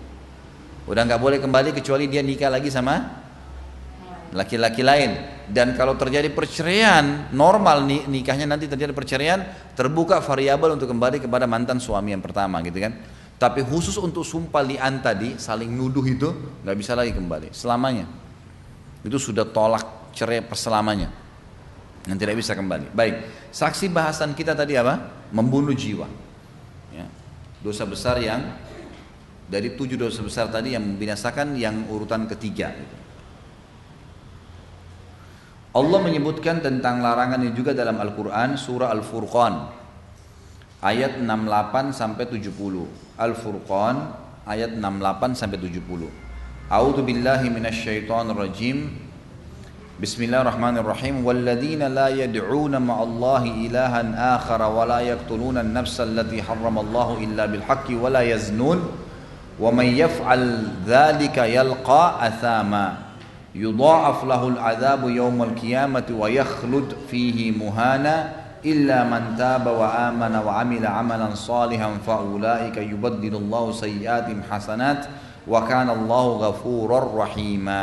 Udah nggak boleh kembali kecuali dia nikah lagi sama laki-laki lain. Dan kalau terjadi perceraian normal nih, nikahnya nanti terjadi perceraian, terbuka variabel untuk kembali kepada mantan suami yang pertama, gitu kan. Tapi khusus untuk sumpah li'an tadi, saling nuduh itu nggak bisa lagi kembali selamanya. Itu sudah tolak cerai perselamanya, yang tidak bisa kembali. Baik, saksi bahasan kita tadi apa? membunuh jiwa. Ya. Dosa besar yang dari 7 dosa besar tadi yang membinasakan yang urutan ketiga. Allah menyebutkan tentang larangan ini juga dalam Al-Quran surah Al-Furqan ayat 68 sampai 70. Al-Furqan ayat 68 sampai 70. A'udzu billahi minasyaitonir rajim. Bismillahirrahmanirrahim. Walladzina la yad'una ma'allahi ilahan akhara wa la yaqtuluna an-nafsa allati harramallahu illa bil haqqi wa la yaznun. وَمَنْ يَفْعَلْ ذَلِكَ يَلْقَى أَثَامًا يُضَاعَفْ لَهُ الْعَذَابُ يَوْمَ الْقِيَامَةِ وَيَخْلُدْ فِيهِ مُهَانًا إِلَّا مَنْ تَابَ وَآمَنَ وَعَمِلَ عَمَلًا صَالِحًا فَأُولَئِكَ يُبَدِّلُ اللَّهُ سَيِّئَاتِهِمْ حَسَنَاتٍ وَكَانَ اللَّهُ غَفُورًا رَحِيمًا.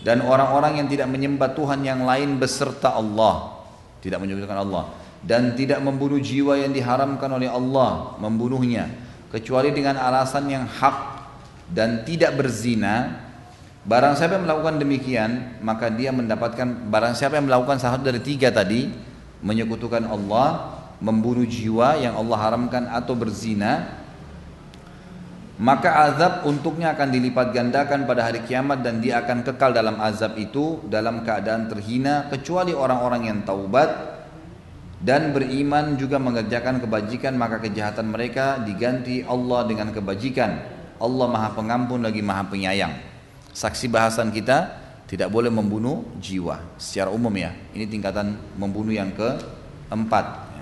Dan orang-orang yang tidak menyembah Tuhan yang lain beserta Allah, tidak menyebutkan Allah, dan tidak membunuh jiwa yang diharamkan oleh Allah membunuhnya kecuali dengan alasan yang hak dan tidak berzina, barang siapa yang melakukan demikian maka dia mendapatkan, barang siapa yang melakukan salah satu dari 3 tadi, menyekutukan Allah, membunuh jiwa yang Allah haramkan atau berzina, maka azab untuknya akan dilipat gandakan pada hari kiamat dan dia akan kekal dalam azab itu dalam keadaan terhina, kecuali orang-orang yang taubat dan beriman juga mengerjakan kebajikan, maka kejahatan mereka diganti Allah dengan kebajikan. Allah Maha Pengampun lagi Maha Penyayang. Saksi bahasan kita, tidak boleh membunuh jiwa secara umum ya. Ini tingkatan membunuh yang keempat.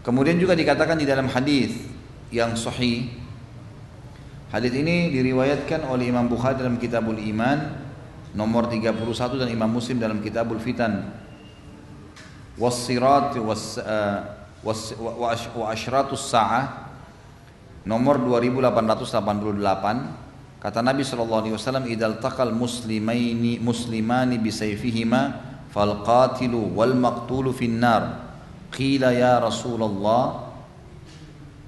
Kemudian juga dikatakan di dalam hadis yang sahih. Hadis ini diriwayatkan oleh Imam Bukhari dalam Kitabul Iman nomor 31 dan Imam Muslim dalam Kitabul Fitan Wassirat wa Ashratus Sa'ah nomor 2888. Kata Nabi SAW, idal taqal muslimani bisayfihima fal qatilu wal maqtulu finnar. Qila ya Rasulullah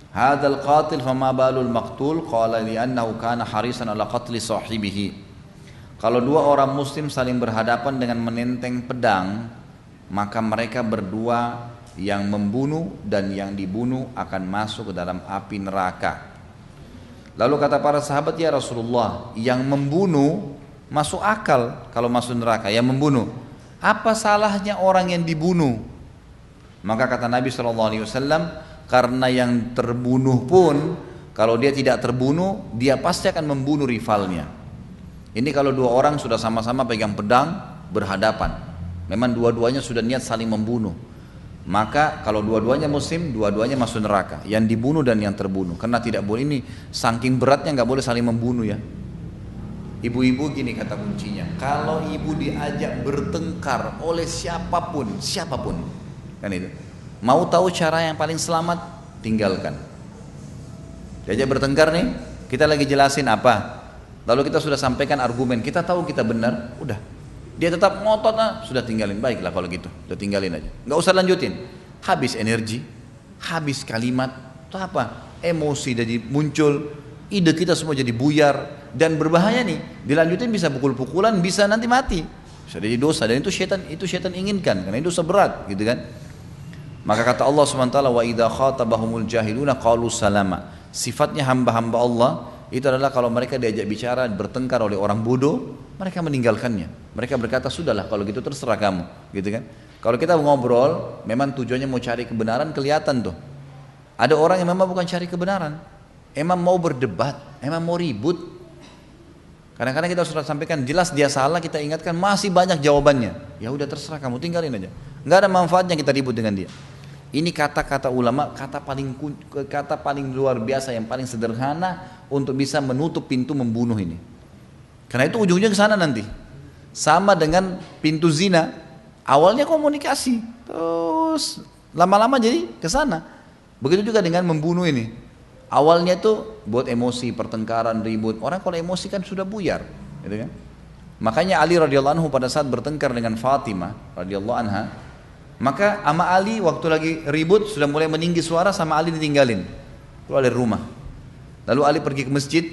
hadal qatil fama balul maqtul? Qala li'annahu kana harisan ala qatli sahibihi. Kalau 2 orang muslim saling berhadapan dengan menenteng pedang, maka mereka berdua yang membunuh dan yang dibunuh akan masuk ke dalam api neraka. Lalu kata para sahabat, ya Rasulullah, yang membunuh masuk akal kalau masuk neraka, yang membunuh. Apa salahnya orang yang dibunuh? Maka kata Nabi SAW, karena yang terbunuh pun kalau dia tidak terbunuh, dia pasti akan membunuh rivalnya. Ini kalau 2 orang sudah sama-sama pegang pedang berhadapan, memang dua-duanya sudah niat saling membunuh, maka kalau dua-duanya muslim, dua-duanya masuk neraka, yang dibunuh dan yang terbunuh. Karena tidak boleh, ini saking beratnya nggak boleh saling membunuh ya. Ibu-ibu gini kata kuncinya, kalau ibu diajak bertengkar oleh siapapun kan itu, mau tahu cara yang paling selamat, tinggalkan. Diajak bertengkar nih, kita lagi jelasin apa, lalu kita sudah sampaikan argumen, kita tahu kita benar, udah. Dia tetap ngotot, sudah tinggalin. Baiklah kalau gitu, udah tinggalin aja, nggak usah lanjutin. Habis energi, habis kalimat, atau apa, emosi jadi muncul, ide kita semua jadi buyar, dan berbahaya nih. Dilanjutin bisa pukul-pukulan, bisa nanti mati, bisa jadi dosa, dan itu syaitan inginkan, karena itu dosa berat, gitu kan. Maka kata Allah SWT, wa idza khatabahumul jahiluna qalu salama. Sifatnya hamba-hamba Allah itu adalah kalau mereka diajak bicara, bertengkar oleh orang bodoh, mereka meninggalkannya. Mereka berkata, sudahlah kalau gitu terserah kamu, gitu kan. Kalau kita ngobrol, memang tujuannya mau cari kebenaran, kelihatan tuh. Ada orang yang memang bukan cari kebenaran, emang mau berdebat, emang mau ribut. Kadang-kadang kita sudah sampaikan, jelas dia salah, kita ingatkan, masih banyak jawabannya. Ya udah terserah kamu, tinggalin aja. Nggak ada manfaatnya kita ribut dengan dia. Ini kata-kata ulama, kata paling luar biasa, yang paling sederhana untuk bisa menutup pintu membunuh ini. Karena itu ujungnya ke sana nanti. Sama dengan pintu zina, awalnya komunikasi, terus lama-lama jadi ke sana. Begitu juga dengan membunuh ini. Awalnya itu buat emosi, pertengkaran, ribut. Orang kalau emosi kan sudah buyar, gitu kan? Makanya Ali radhiyallahu anhu pada saat bertengkar dengan Fatimah radhiyallahu anha, maka sama Ali waktu lagi ribut sudah mulai meninggi suara, sama Ali ditinggalin keluar dari rumah. Lalu Ali pergi ke masjid,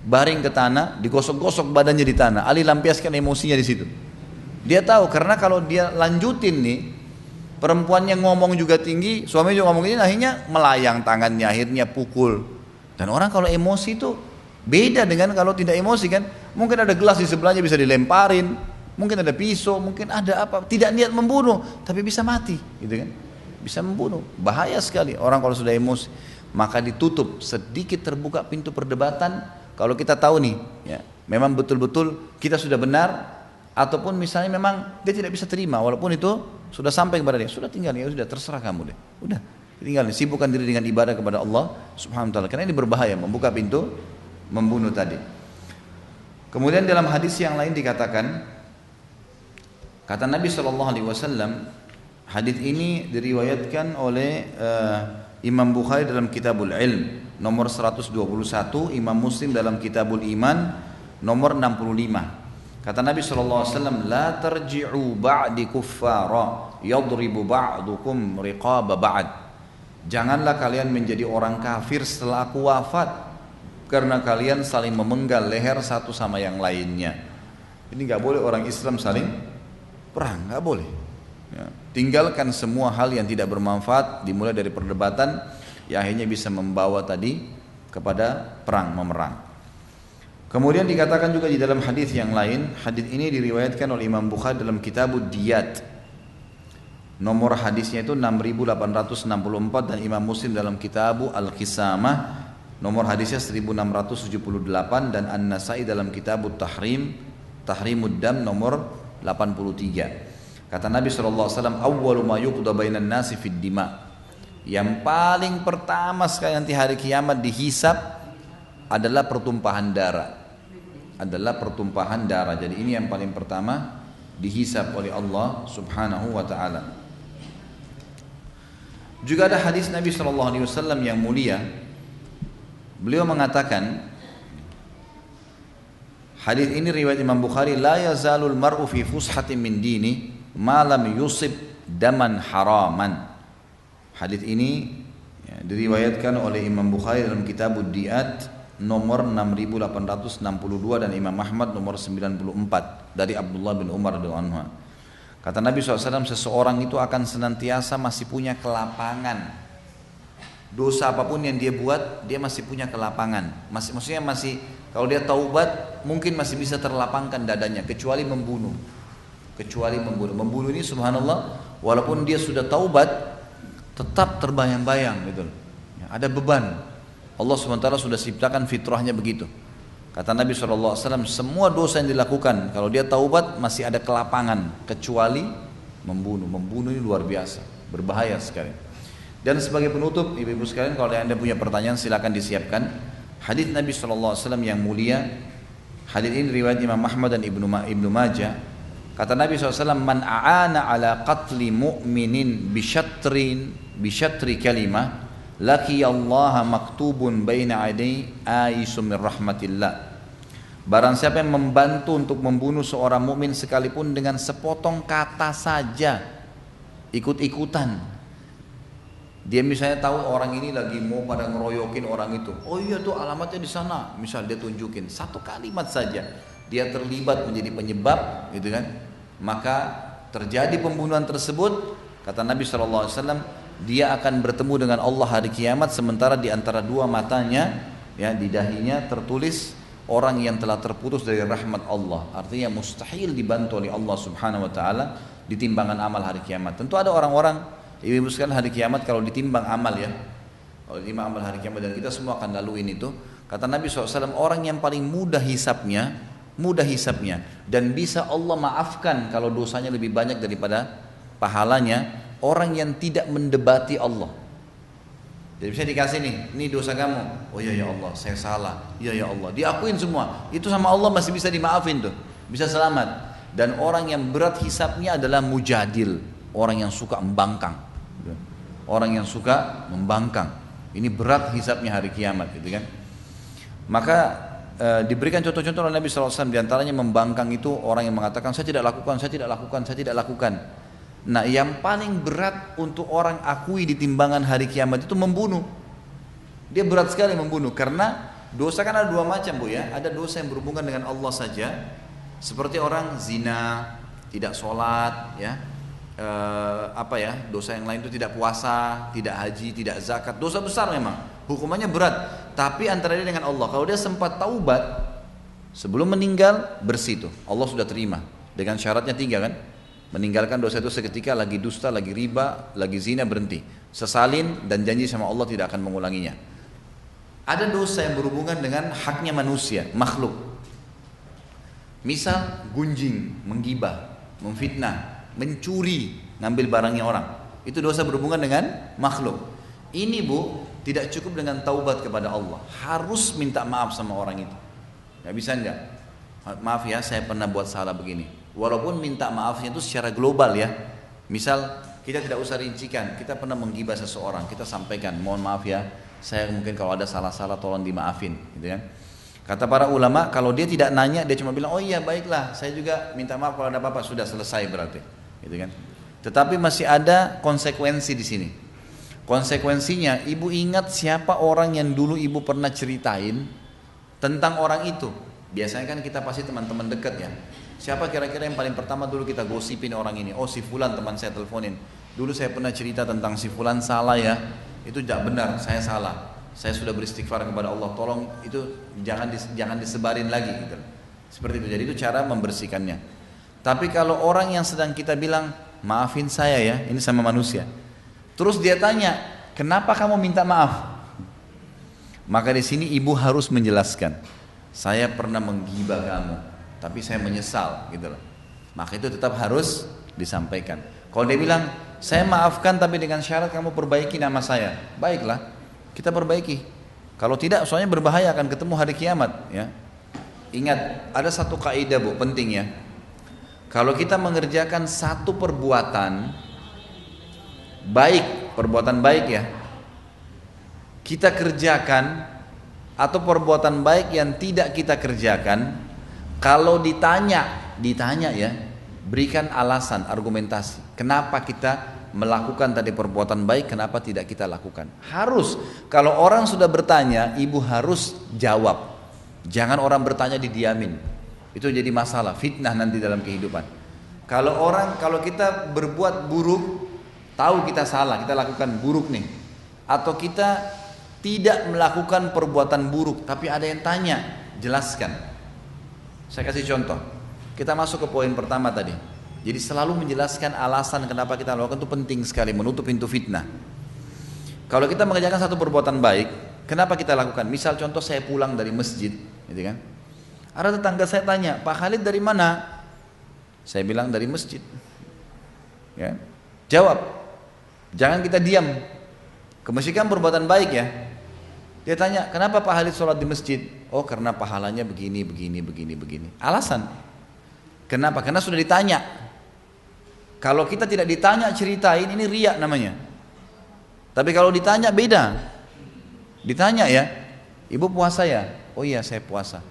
baring ke tanah, digosok-gosok badannya di tanah. Ali lampiaskan emosinya di situ. Dia tahu karena kalau dia lanjutin nih, Perempuannya ngomong juga tinggi, suami juga ngomong tinggi, akhirnya melayang tangannya, akhirnya pukul. Dan orang kalau emosi itu beda dengan kalau tidak emosi kan. Mungkin ada gelas di sebelahnya bisa dilemparin, mungkin ada pisau, mungkin ada apa, tidak niat membunuh, tapi bisa mati, gitu kan? Bisa membunuh, bahaya sekali orang kalau sudah emosi. Maka ditutup, sedikit terbuka pintu perdebatan. Kalau kita tahu nih, ya, memang betul-betul kita sudah benar, ataupun misalnya memang dia tidak bisa terima, walaupun itu sudah sampai kepada dia, sudah tinggal ya, sudah terserah kamu deh, udah tinggal, sibukkan diri dengan ibadah kepada Allah Subhanahu wa taala. Karena ini berbahaya, membuka pintu membunuh tadi. Kemudian dalam hadis yang lain dikatakan, kata Nabi SAW, hadis ini diriwayatkan oleh Imam Bukhari dalam Kitabul Ilm nomor 121, Imam Muslim dalam Kitabul Iman nomor 65. Kata Nabi SAW, la tarji'u ba'di kuffara yadribu ba'dukum riqaba ba'd. Janganlah kalian menjadi orang kafir setelah aku wafat, karena kalian saling memenggal leher satu sama yang lainnya. Ini gak boleh orang Islam saling perang, gak boleh ya. Tinggalkan semua hal yang tidak bermanfaat, dimulai dari perdebatan yang akhirnya bisa membawa tadi kepada perang, memerang. Kemudian dikatakan juga di dalam hadis yang lain, hadis ini diriwayatkan oleh Imam Bukhari dalam Kitabud Diyat, nomor hadisnya itu 6864, dan Imam Muslim dalam Kitabu Al-Qisamah nomor hadisnya 1678, dan An-Nasai dalam Kitabut Tahrim, Tahrimud Dam nomor 83. Kata Nabi SAW, awwalu ma yuqda bainan nasi fid dima. Yang paling pertama sekali nanti hari kiamat dihisab adalah pertumpahan darah. Adalah pertumpahan darah. Jadi ini yang paling pertama dihisab oleh Allah Subhanahu wa taala. Juga ada hadis Nabi SAW yang mulia. Beliau mengatakan, hadis ini riwayat Imam Bukhari, la yazalul mar'u fi fushatin min dini ma lam yusib daman haraman. Hadis ini ya, diriwayatkan oleh Imam Bukhari dalam Kitabud Diyat nomor 6862, dan Imam Ahmad nomor 94 dari Abdullah bin Umar radhiyallahu anhu. Kata Nabi SAW, seseorang itu akan senantiasa masih punya kelapangan. Dosa apapun yang dia buat, dia masih punya kelapangan. Maksudnya masih, kalau dia taubat mungkin masih bisa terlapangkan dadanya, kecuali membunuh. Kecuali membunuh. Membunuh ini subhanallah, walaupun dia sudah taubat, tetap terbayang-bayang gitu. Ya, ada beban. Allah SWT sudah ciptakan fitrahnya begitu. Kata Nabi SAW, semua dosa yang dilakukan, kalau dia taubat masih ada kelapangan, kecuali membunuh. Membunuh ini luar biasa, berbahaya sekali. Dan sebagai penutup, ibu-ibu sekalian, kalau Anda punya pertanyaan silakan disiapkan. Hadis Nabi SAW yang mulia, hadis ini riwayat Imam Ahmad dan Ibnu Majah. Kata Nabi SAW, man a'ana ala qatli mu'minin bisyatri kalimah laqiyallaha maktubun baina adai aisyum min rahmatillah. Barang siapa yang membantu untuk membunuh seorang mukmin sekalipun dengan sepotong kata saja, ikut-ikutan, dia misalnya tahu orang ini lagi mau pada ngeroyokin orang itu, oh iya tuh alamatnya di sana, misal dia tunjukin satu kalimat saja, dia terlibat menjadi penyebab, gitu kan? Maka terjadi pembunuhan tersebut, kata Nabi SAW, dia akan bertemu dengan Allah hari kiamat, sementara di antara dua matanya, ya, di dahinya tertulis orang yang telah terputus dari rahmat Allah. Artinya mustahil dibantu oleh Allah Subhanahu wa taala di timbangan amal hari kiamat. Tentu ada orang-orang, ibu-ibu sekalian, hari kiamat kalau ditimbang amal, ya, kalau ditimbang amal hari kiamat, dan kita semua akan laluin itu. Kata Nabi SAW, orang yang paling mudah hisapnya, dan bisa Allah maafkan kalau dosanya lebih banyak daripada pahalanya, orang yang tidak mendebati Allah. Jadi bisa dikasih nih, ini dosa kamu, oh iya ya Allah, saya salah, iya ya Allah, diakuin semua, itu sama Allah masih bisa dimaafin tuh, bisa selamat. Dan orang yang berat hisapnya adalah mujadil, orang yang suka membangkang, orang yang suka membangkang, ini berat hisapnya hari kiamat, gitu kan. Maka diberikan contoh-contoh oleh Nabi SAW, diantaranya membangkang itu orang yang mengatakan saya tidak lakukan. Nah, yang paling berat untuk orang akui di timbangan hari kiamat itu membunuh. Dia berat sekali membunuh, karena dosa kan ada dua macam, Bu, ya. Ada dosa yang berhubungan dengan Allah saja, seperti orang zina, tidak sholat, ya, dosa yang lain itu tidak puasa, tidak haji, tidak zakat, dosa besar memang, hukumannya berat. Tapi antara dia dengan Allah, kalau dia sempat taubat sebelum meninggal, bersih itu, Allah sudah terima. Dengan syaratnya 3 kan, meninggalkan dosa itu seketika, lagi dusta, lagi riba, lagi zina, berhenti, sesalin dan janji sama Allah tidak akan mengulanginya. Ada dosa yang berhubungan dengan haknya manusia, makhluk. Misal gunjing, menggibah, memfitnah, mencuri, ngambil barangnya orang. Itu dosa berhubungan dengan makhluk. Ini Bu, tidak cukup dengan taubat kepada Allah, harus minta maaf sama orang itu. Gak bisa enggak? Maaf ya, saya pernah buat salah begini. Walaupun minta maafnya itu secara global ya. Misal kita tidak usah rincikan, kita pernah menggibah seseorang, kita sampaikan, mohon maaf ya, saya mungkin kalau ada salah-salah tolong dimaafin, gitu kan. Kata para ulama, kalau dia tidak nanya, dia cuma bilang, oh iya baiklah, saya juga minta maaf kalau ada apa-apa, sudah selesai berarti, gitu kan. Tetapi masih ada konsekuensi di sini. Konsekuensinya, ibu ingat siapa orang yang dulu ibu pernah ceritain tentang orang itu. Biasanya kan kita pasti teman-teman dekat ya. Siapa kira-kira yang paling pertama dulu kita gosipin orang ini? Oh si Fulan, teman saya teleponin. Dulu saya pernah cerita tentang si Fulan salah ya. Itu tidak benar, saya salah. Saya sudah beristighfar kepada Allah, tolong itu jangan disebarin lagi gitu. Seperti itu. Jadi itu cara membersihkannya. Tapi kalau orang yang sedang kita bilang, maafin saya ya, ini sama manusia. Terus dia tanya, kenapa kamu minta maaf? Maka di sini ibu harus menjelaskan, saya pernah menggibah kamu, tapi saya menyesal gitu loh. Maka itu tetap harus disampaikan. Kalau dia bilang, saya maafkan tapi dengan syarat kamu perbaiki nama saya, baiklah, kita perbaiki. Kalau tidak, soalnya berbahaya, akan ketemu hari kiamat ya. Ingat, ada satu kaidah Bu, penting ya. Kalau kita mengerjakan satu perbuatan baik, perbuatan baik ya, kita kerjakan, atau perbuatan baik yang tidak kita kerjakan, kalau ditanya ya, berikan alasan, argumentasi. Kenapa kita melakukan tadi perbuatan baik, kenapa tidak kita lakukan? Harus, kalau orang sudah bertanya, ibu harus jawab. Jangan orang bertanya didiamin. Itu jadi masalah, fitnah nanti dalam kehidupan. Kalau kita berbuat buruk, tahu kita salah, kita lakukan buruk nih. Atau kita tidak melakukan perbuatan buruk, tapi ada yang tanya, jelaskan. Saya kasih contoh. Kita masuk ke poin pertama tadi. Jadi selalu menjelaskan alasan kenapa kita lakukan itu penting sekali, menutup pintu fitnah. Kalau kita mengerjakan satu perbuatan baik, kenapa kita lakukan? Misal contoh saya pulang dari masjid, gitu kan? Ada tetangga saya tanya, Pak Khalid dari mana? Saya bilang dari masjid. Ya. Jawab. Jangan kita diam. Kemusikan perbuatan baik ya. Dia tanya, kenapa Pak Khalid sholat di masjid? Oh karena pahalanya begini. Alasan. Kenapa? Karena sudah ditanya. Kalau kita tidak ditanya, ceritain, ini riya namanya. Tapi kalau ditanya beda. Ditanya ya, ibu puasa ya? Oh iya saya puasa.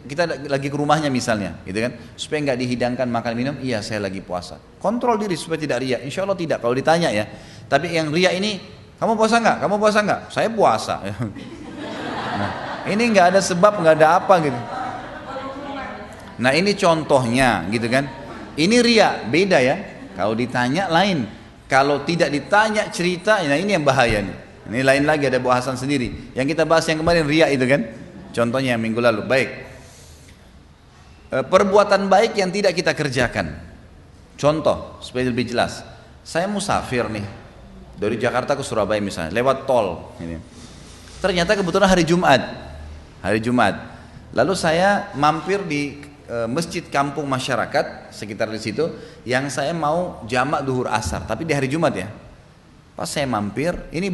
Kita lagi ke rumahnya misalnya, gitu kan? Supaya nggak dihidangkan makan minum, iya saya lagi puasa. Kontrol diri supaya tidak riya. Insya Allah tidak kalau ditanya ya. Tapi yang riya ini, kamu puasa nggak? Kamu puasa nggak? Saya puasa. Nah, ini nggak ada sebab, nggak ada apa gitu. Nah ini contohnya, gitu kan? Ini riya, beda ya. Kalau ditanya lain. Kalau tidak ditanya cerita, nah ini yang bahaya nih. Ini lain lagi, ada bahasan sendiri. Yang kita bahas yang kemarin riya itu kan. Contohnya yang minggu lalu. Baik. Perbuatan baik yang tidak kita kerjakan. Contoh, supaya lebih jelas. Saya musafir nih. Dari Jakarta ke Surabaya misalnya, lewat tol. Ini. Ternyata kebetulan hari Jumat. Lalu saya mampir di masjid kampung masyarakat sekitar di situ yang saya mau jamak duhur asar, tapi di hari Jumat ya. Pas saya mampir, ini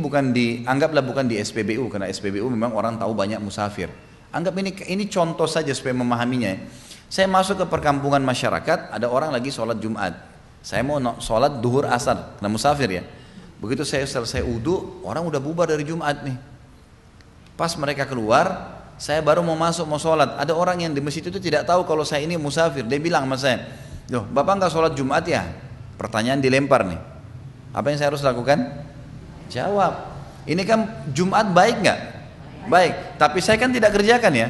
anggaplah bukan di SPBU, karena SPBU memang orang tahu banyak musafir. Anggap ini contoh saja supaya memahaminya. Saya masuk ke perkampungan masyarakat, ada orang lagi sholat Jumat. Saya mau sholat duhur asar, karena musafir ya. Begitu saya selesai wudu, orang udah bubar dari Jumat nih. Pas mereka keluar, saya baru mau masuk mau sholat. Ada orang yang di masjid itu tidak tahu kalau saya ini musafir. Dia bilang sama saya, loh bapak nggak sholat Jumat ya? Pertanyaan dilempar nih. Apa yang saya harus lakukan? Jawab. Ini kan Jumat baik nggak? Baik. Tapi saya kan tidak kerjakan ya.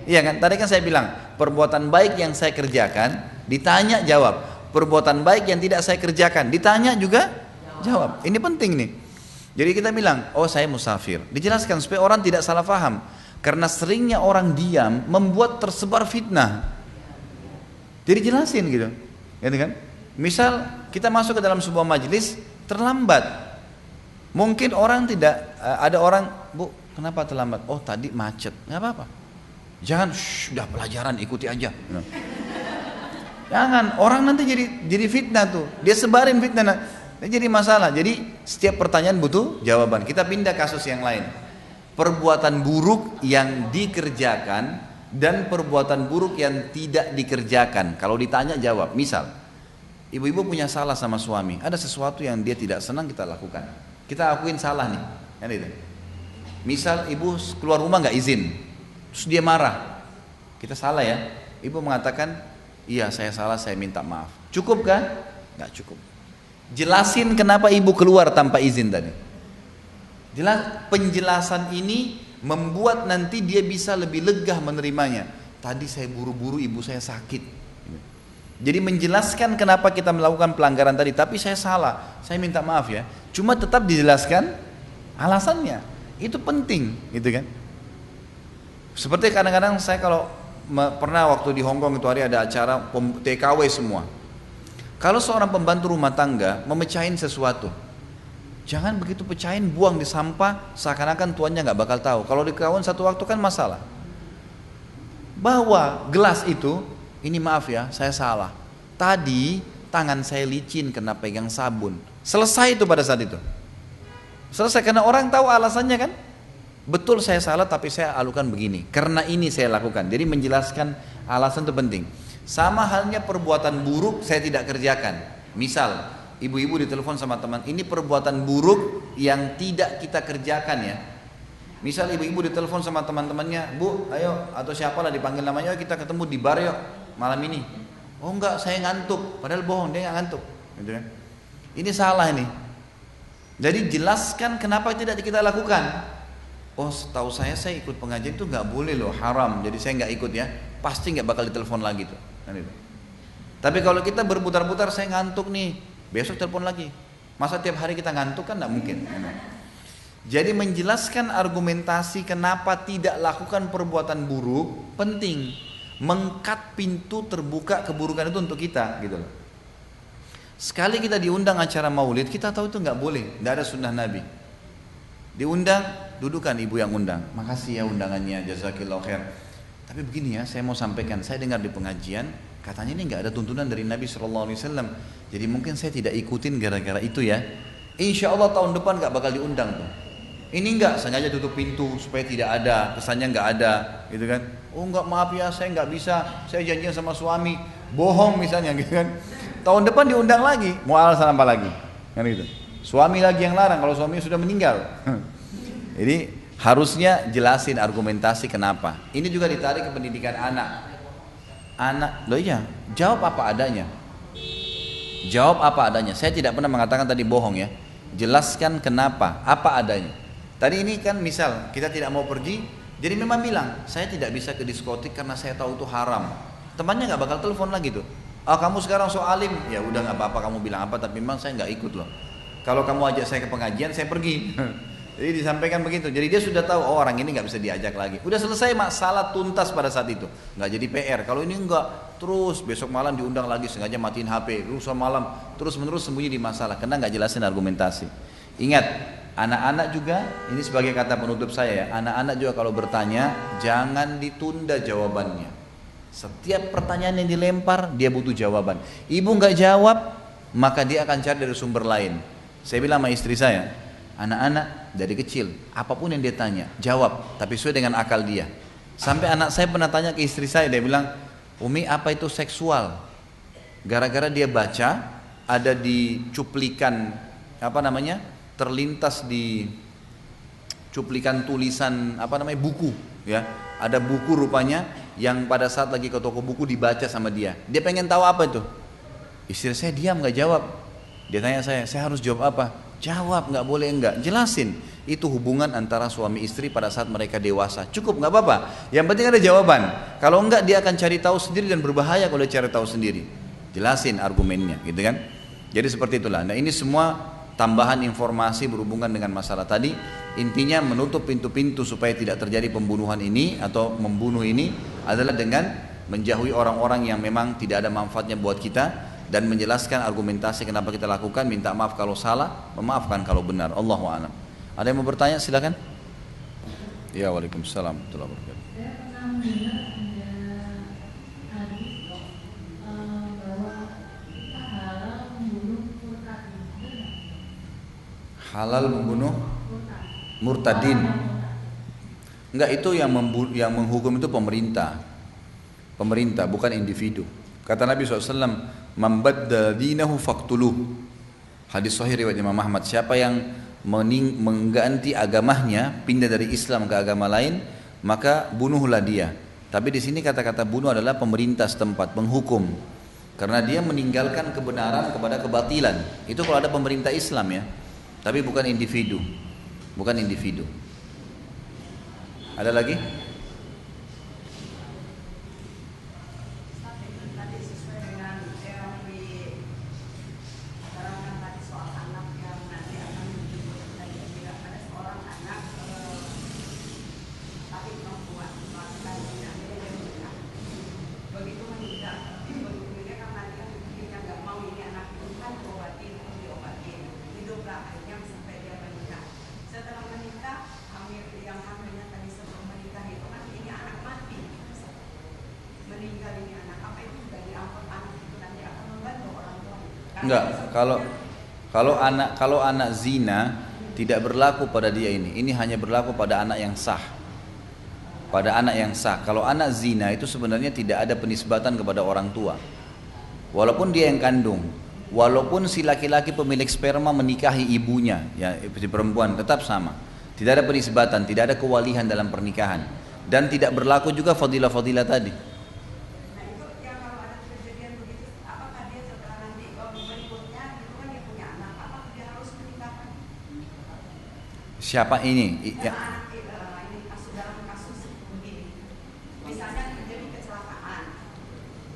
Iya kan? Tadi kan saya bilang perbuatan baik yang saya kerjakan. Ditanya jawab. perbuatan baik yang tidak saya kerjakan. Ditanya juga jawab. Ini penting nih. Jadi kita bilang, oh saya musafir. Dijelaskan supaya orang tidak salah paham. Karena seringnya orang diam membuat tersebar fitnah. Jadi jelasin gitu. Gitu kan? Misal kita masuk ke dalam sebuah majelis terlambat. Mungkin orang tidak, ada orang, bu kenapa terlambat? Oh tadi macet. Nggak apa-apa. Jangan, sudah pelajaran ikuti aja. Jangan, orang nanti jadi fitnah tuh. Dia sebarin fitnah. Jadi masalah. Jadi setiap pertanyaan butuh jawaban. Kita pindah kasus yang lain. Perbuatan buruk yang dikerjakan dan perbuatan buruk yang tidak dikerjakan. Kalau ditanya jawab. Misal, ibu-ibu punya salah sama suami. Ada sesuatu yang dia tidak senang kita lakukan. Kita akuin salah nih. Kan itu. Misal ibu keluar rumah nggak izin, terus dia marah. Kita salah ya. Ibu mengatakan, iya saya salah, saya minta maaf. Cukup kan? Nggak cukup. Jelasin kenapa ibu keluar tanpa izin tadi. Penjelasan ini membuat nanti dia bisa lebih lega menerimanya. Tadi saya buru-buru, ibu saya sakit. Jadi menjelaskan kenapa kita melakukan pelanggaran tadi. Tapi saya salah, saya minta maaf ya. Cuma tetap dijelaskan alasannya. Itu penting, gitu kan. Seperti kadang-kadang saya kalau pernah waktu di Hongkong itu hari ada acara TKW semua. Kalau seorang pembantu rumah tangga memecahin sesuatu, jangan begitu pecahin buang di sampah seakan-akan tuannya nggak bakal tahu. Kalau diketahuan satu waktu kan masalah. Bawa gelas itu, ini maaf ya saya salah. Tadi tangan saya licin kena pegang sabun. Selesai itu pada saat itu. Selesai karena orang tahu alasannya kan. Betul saya salah tapi saya alukan begini. Karena ini saya lakukan. Jadi menjelaskan alasan itu penting. Sama halnya perbuatan buruk saya tidak kerjakan. Misal ibu-ibu ditelepon sama teman, ini perbuatan buruk yang tidak kita kerjakan ya. Misal ibu-ibu ditelepon sama teman-temannya, bu ayo atau siapalah dipanggil namanya, kita ketemu di bar yuk malam ini. Oh enggak saya ngantuk, padahal bohong dia nggak ngantuk. Gitu kan? Ini salah ini. Jadi jelaskan kenapa tidak kita lakukan. Oh setahu saya ikut pengajian itu nggak boleh loh, haram. Jadi saya nggak ikut ya, pasti nggak bakal ditelepon lagi tuh. Tapi kalau kita berputar-putar, saya ngantuk nih, besok telepon lagi. Masa tiap hari kita ngantuk kan nggak mungkin. Jadi menjelaskan argumentasi kenapa tidak lakukan perbuatan buruk penting. Mengkat pintu terbuka keburukan itu untuk kita, gitu loh. Sekali kita diundang acara maulid, kita tahu itu nggak boleh, nggak ada sunnah Nabi. Diundang, dudukan ibu yang undang. Makasih ya undangannya, jazakillah khair. Tapi begini ya, saya mau sampaikan, saya dengar di pengajian, katanya ini nggak ada tuntunan dari Nabi SAW. Jadi mungkin saya tidak ikutin gara-gara itu ya. Insya Allah tahun depan nggak bakal diundang tuh. Ini nggak sengaja tutup pintu supaya tidak ada, kesannya nggak ada, gitu kan? Oh nggak, maaf ya, saya nggak bisa, saya janjian sama suami, bohong misalnya, gitu kan? Tahun depan diundang lagi, mau alasan apa lagi? Kan gitu. Suami lagi yang larang kalau suaminya sudah meninggal. Jadi harusnya jelasin argumentasi kenapa. Ini juga ditarik ke pendidikan anak. Anak, loh iya, jawab apa adanya. Jawab apa adanya. Saya tidak pernah mengatakan tadi bohong ya. Jelaskan kenapa, apa adanya. Tadi ini kan misal kita tidak mau pergi, jadi memang bilang saya tidak bisa ke diskotik karena saya tahu itu haram. Temannya nggak bakal telepon lagi tuh. Ah kamu sekarang so alim, ya udah nggak apa-apa kamu bilang apa, tapi memang saya nggak ikut loh. Kalau kamu ajak saya ke pengajian, saya pergi. Jadi disampaikan begitu. Jadi dia sudah tahu, oh orang ini nggak bisa diajak lagi. Udah selesai masalah tuntas pada saat itu. Nggak jadi PR. Kalau ini enggak, terus besok malam diundang lagi, sengaja matiin HP, lusa malam, terus menerus sembunyi di masalah. Karena nggak jelasin argumentasi. Ingat, anak-anak juga, ini sebagai kata penutup saya ya. Anak-anak juga kalau bertanya, jangan ditunda jawabannya. Setiap pertanyaan yang dilempar, dia butuh jawaban. Ibu nggak jawab, maka dia akan cari dari sumber lain. Saya bilang sama istri saya, anak-anak dari kecil, apapun yang dia tanya, jawab, tapi sesuai dengan akal dia. Sampai anak saya pernah tanya ke istri saya, dia bilang, Umi apa itu seksual? Gara-gara dia baca, ada di cuplikan, terlintas di cuplikan tulisan, buku, ya. Ada buku rupanya, yang pada saat lagi ke toko buku dibaca sama dia. Dia pengen tahu apa itu? Istri saya diam, gak jawab. Dia tanya saya harus jawab apa? Jawab, nggak boleh enggak, jelasin. Itu hubungan antara suami istri pada saat mereka dewasa. Cukup, nggak apa-apa. Yang penting ada jawaban. Kalau enggak dia akan cari tahu sendiri dan berbahaya kalau dia cari tahu sendiri. jelasin argumennya, gitu kan? Jadi seperti itulah. Nah, ini semua tambahan informasi berhubungan dengan masalah tadi. Intinya menutup pintu-pintu supaya tidak terjadi pembunuhan ini atau membunuh ini adalah dengan menjauhi orang-orang yang memang tidak ada manfaatnya buat kita dan menjelaskan argumentasi kenapa kita lakukan, minta maaf kalau salah, memaafkan kalau benar. Allahu a'lam. Ada yang mau bertanya? Silakan. Ya, waalaikumsalam warahmatullahi wabarakatuh. Saya pernah mendengar ada hadis bahwa kita halal membunuh murtad. Halal membunuh murtadin. Enggak, itu yang menghukum itu pemerintah. Pemerintah, bukan individu. Kata Nabi SAW, "Man baddala dinahu faqtuluh." Hadis sahih riwayat Imam Ahmad. Siapa yang mengganti agamanya, pindah dari Islam ke agama lain, maka bunuhlah dia. Tapi di sini kata-kata bunuh adalah pemerintah setempat menghukum, karena dia meninggalkan kebenaran kepada kebatilan. Itu kalau ada pemerintah Islam ya, tapi bukan individu, bukan individu. Ada lagi? Enggak, kalau anak zina tidak berlaku pada dia ini. Ini hanya berlaku pada anak yang sah. Pada anak yang sah. Kalau anak zina itu sebenarnya tidak ada penisbatan kepada orang tua. Walaupun dia yang kandung, walaupun si laki-laki pemilik sperma menikahi ibunya, ya si perempuan tetap sama. Tidak ada penisbatan, tidak ada kewalihan dalam pernikahan, dan tidak berlaku juga fadilah-fadilah tadi. Siapa ini? Ya. Dalam kasus begini, misalnya terjadi kecelakaan,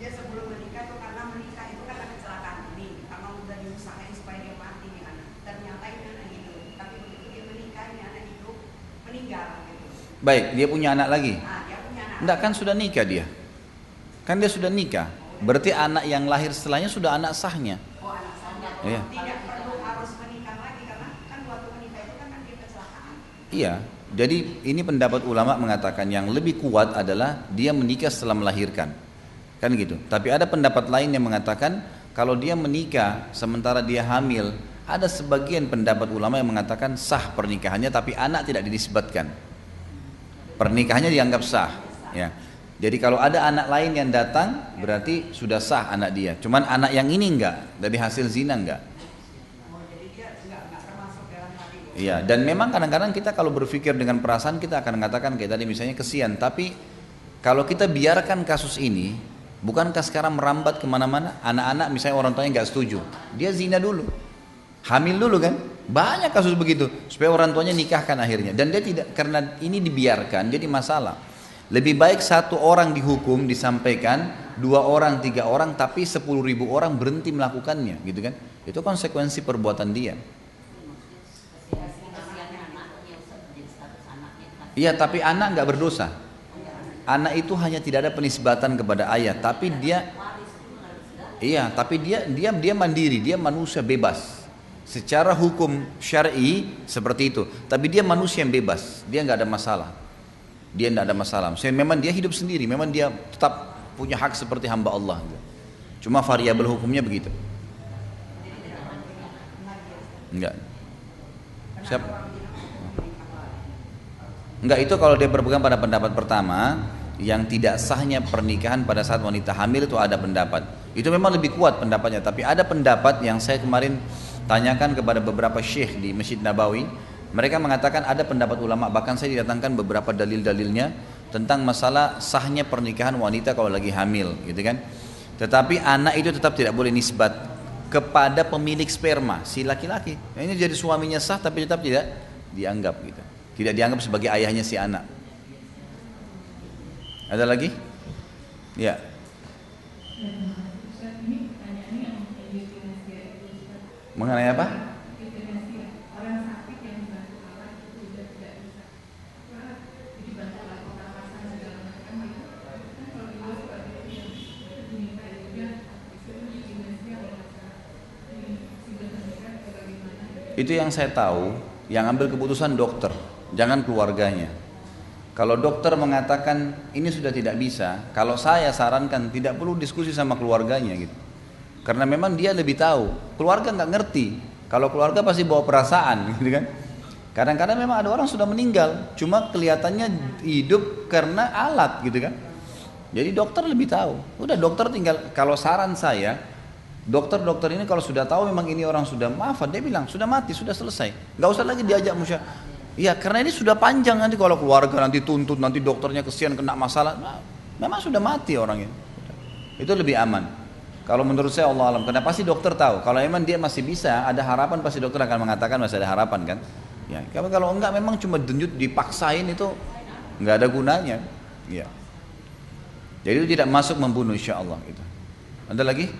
dia sebelum menikah itu karena menikah itu kan ada kecelakaan ini, karena udah diusahain supaya dia mati nih anak, ternyata ini anak hidup, tapi begitu dia menikah ini anak hidup meninggal gitu. Baik, dia punya anak lagi? Dia punya anak. Enggak, kan sudah nikah dia. Kan dia sudah nikah. Berarti anak yang lahir setelahnya sudah anak sahnya. Oh, anak sahnya. Iya. Tidak perlu harus menikah lagi karena kan waktu menikah itu kan dia kecelakaan. Iya, jadi ini pendapat ulama mengatakan yang lebih kuat adalah dia menikah setelah melahirkan, kan gitu. Tapi ada pendapat lain yang mengatakan kalau dia menikah sementara dia hamil, ada sebagian pendapat ulama yang mengatakan sah pernikahannya, tapi anak tidak dinisbatkan. Pernikahannya dianggap sah, ya. Jadi kalau ada anak lain yang datang, berarti sudah sah anak dia. Cuman anak yang ini enggak, dari hasil zina enggak. Iya, dan memang kadang-kadang kita kalau berpikir dengan perasaan kita akan mengatakan kayak tadi misalnya kesian. Tapi kalau kita biarkan kasus ini, bukankah sekarang merambat kemana-mana? Anak-anak misalnya orang tuanya nggak setuju, dia zina dulu, hamil dulu kan? Banyak kasus begitu, supaya orang tuanya nikahkan akhirnya. Dan dia tidak, karena ini dibiarkan jadi masalah. Lebih baik satu orang dihukum, disampaikan, 2 orang, 3 orang, tapi 10.000 orang berhenti melakukannya, gitu kan? Itu konsekuensi perbuatan dia. Iya, tapi anak nggak berdosa. Anak itu hanya tidak ada penisbatan kepada ayah, tapi dia, iya, tapi dia mandiri, dia manusia bebas. Secara hukum syar'i seperti itu, tapi dia manusia yang bebas, dia nggak ada masalah. Dia nggak ada masalah. Memang dia hidup sendiri, memang dia tetap punya hak seperti hamba Allah. Cuma variabel hukumnya begitu. Enggak. Siapa? Enggak, itu kalau dia berpegang pada pendapat pertama, yang tidak sahnya pernikahan pada saat wanita hamil itu ada pendapat. Itu memang lebih kuat pendapatnya, tapi ada pendapat yang saya kemarin tanyakan kepada beberapa syekh di Masjid Nabawi. Mereka mengatakan ada pendapat ulama, bahkan saya didatangkan beberapa dalil-dalilnya tentang masalah sahnya pernikahan wanita kalau lagi hamil, gitu kan. Tetapi anak itu tetap tidak boleh nisbat kepada pemilik sperma, si laki-laki. Nah, ini jadi suaminya sah tapi tetap tidak dianggap gitu. Tidak dianggap sebagai ayahnya si anak. Ada lagi? Ya. Ini Mengenai apa? Euthanasia. Orang sakit yang dibantu alat itu sudah tidak bisa. Jadi bantu alat pernapasan segala macam itu. Kan kalau di luar seperti itu diminta juga disuruh euthanasia kalau masalah sudah menikah atau bagaimana. Itu yang saya tahu, yang ambil keputusan dokter, jangan keluarganya. Kalau dokter mengatakan ini sudah tidak bisa, kalau saya sarankan tidak perlu diskusi sama keluarganya gitu. Karena memang dia lebih tahu, keluarga nggak ngerti. Kalau keluarga pasti bawa perasaan gitu kan. Kadang-kadang memang ada orang sudah meninggal, cuma kelihatannya hidup karena alat gitu kan. Jadi dokter lebih tahu. Udah dokter tinggal, kalau saran saya, dokter-dokter ini kalau sudah tahu memang ini orang sudah wafat, dia bilang sudah mati, sudah selesai. Nggak usah lagi diajak musyawarah. Ya karena ini sudah panjang, nanti kalau keluarga nanti tuntut, nanti dokternya kesian kena masalah. Nah, memang sudah mati orangnya. Itu lebih aman. Kalau menurut saya Allah alam, karena pasti dokter tahu. Kalau memang dia masih bisa, ada harapan, pasti dokter akan mengatakan masih ada harapan kan. Ya, kalau enggak memang cuma denyut dipaksain itu enggak ada gunanya. Ya. Jadi itu tidak masuk membunuh insya Allah gitu. Ada lagi?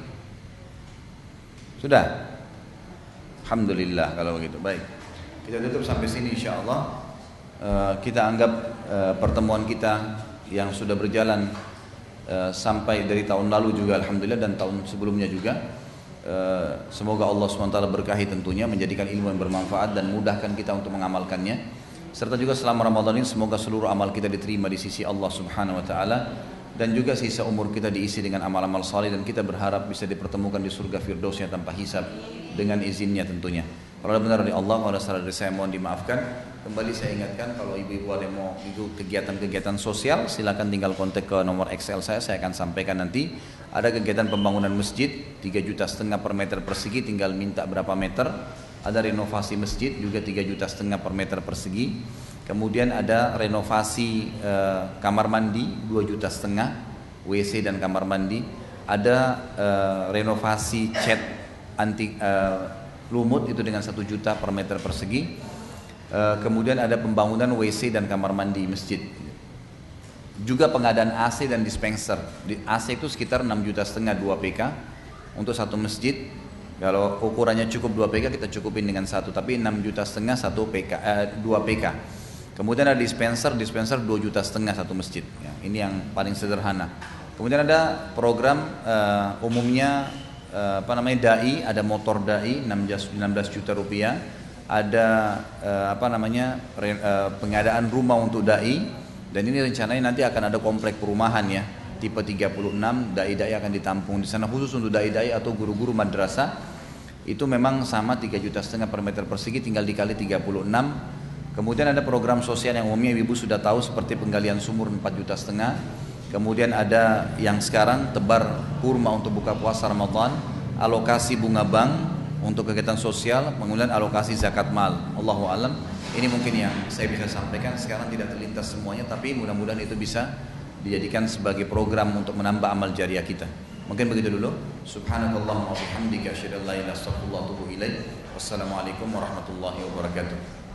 Sudah? Alhamdulillah kalau begitu. Baik. Kita tutup sampai sini insya Allah. Kita anggap pertemuan kita yang sudah berjalan sampai dari tahun lalu juga alhamdulillah dan tahun sebelumnya juga. Semoga Allah SWT berkahi tentunya, menjadikan ilmu yang bermanfaat dan mudahkan kita untuk mengamalkannya. Serta juga selama Ramadan ini semoga seluruh amal kita diterima di sisi Allah Subhanahu wa taala dan juga sisa umur kita diisi dengan amal-amal saleh dan kita berharap bisa dipertemukan di surga firdausnya tanpa hisab dengan izinnya tentunya. Kalau benar dari Allah, kalau salah dari saya mohon dimaafkan. Kembali saya ingatkan kalau ibu-ibu ada mau itu kegiatan-kegiatan sosial silakan tinggal kontak ke nomor XL saya akan sampaikan nanti. Ada kegiatan pembangunan masjid 3,5 juta per meter persegi, tinggal minta berapa meter. Ada renovasi masjid juga 3,5 juta per meter persegi. Kemudian ada renovasi kamar mandi 2,5 juta, WC dan kamar mandi. Ada renovasi cat anti lumut itu dengan 1 juta per meter persegi. Kemudian ada pembangunan WC dan kamar mandi masjid. Juga pengadaan AC dan dispenser. AC itu sekitar 6,5 juta 2 PK untuk satu masjid. Kalau ukurannya cukup 2 PK kita cukupin dengan satu, tapi 6,5 juta 1 PK, 2 PK. Kemudian ada dispenser 2,5 juta satu masjid. Ya, ini yang paling sederhana. Kemudian ada program umumnya dai, ada motor dai 16 juta rupiah. Ada pengadaan rumah untuk dai, dan ini rencananya nanti akan ada komplek perumahan ya tipe 36, dai-dai akan ditampung di sana khusus untuk dai-dai atau guru-guru madrasah. Itu memang sama 3,5 juta per meter persegi, tinggal dikali 36. Kemudian ada program sosial yang umumnya ibu sudah tahu seperti penggalian sumur 4,5 juta. Kemudian ada yang sekarang tebar kurma untuk buka puasa Ramadan, alokasi bunga bank untuk kegiatan sosial, kemudian alokasi zakat mal. Allahu alam. Ini mungkin yang saya bisa sampaikan. Sekarang tidak terlintas semuanya, tapi mudah-mudahan itu bisa dijadikan sebagai program untuk menambah amal jariah kita. Mungkin begitu dulu. Subhanakallahumma wa bihamdika asyhadu an la ilaha illa anta astaghfiruka wa atubu ilaik. Wassalamualaikum warahmatullahi wabarakatuh.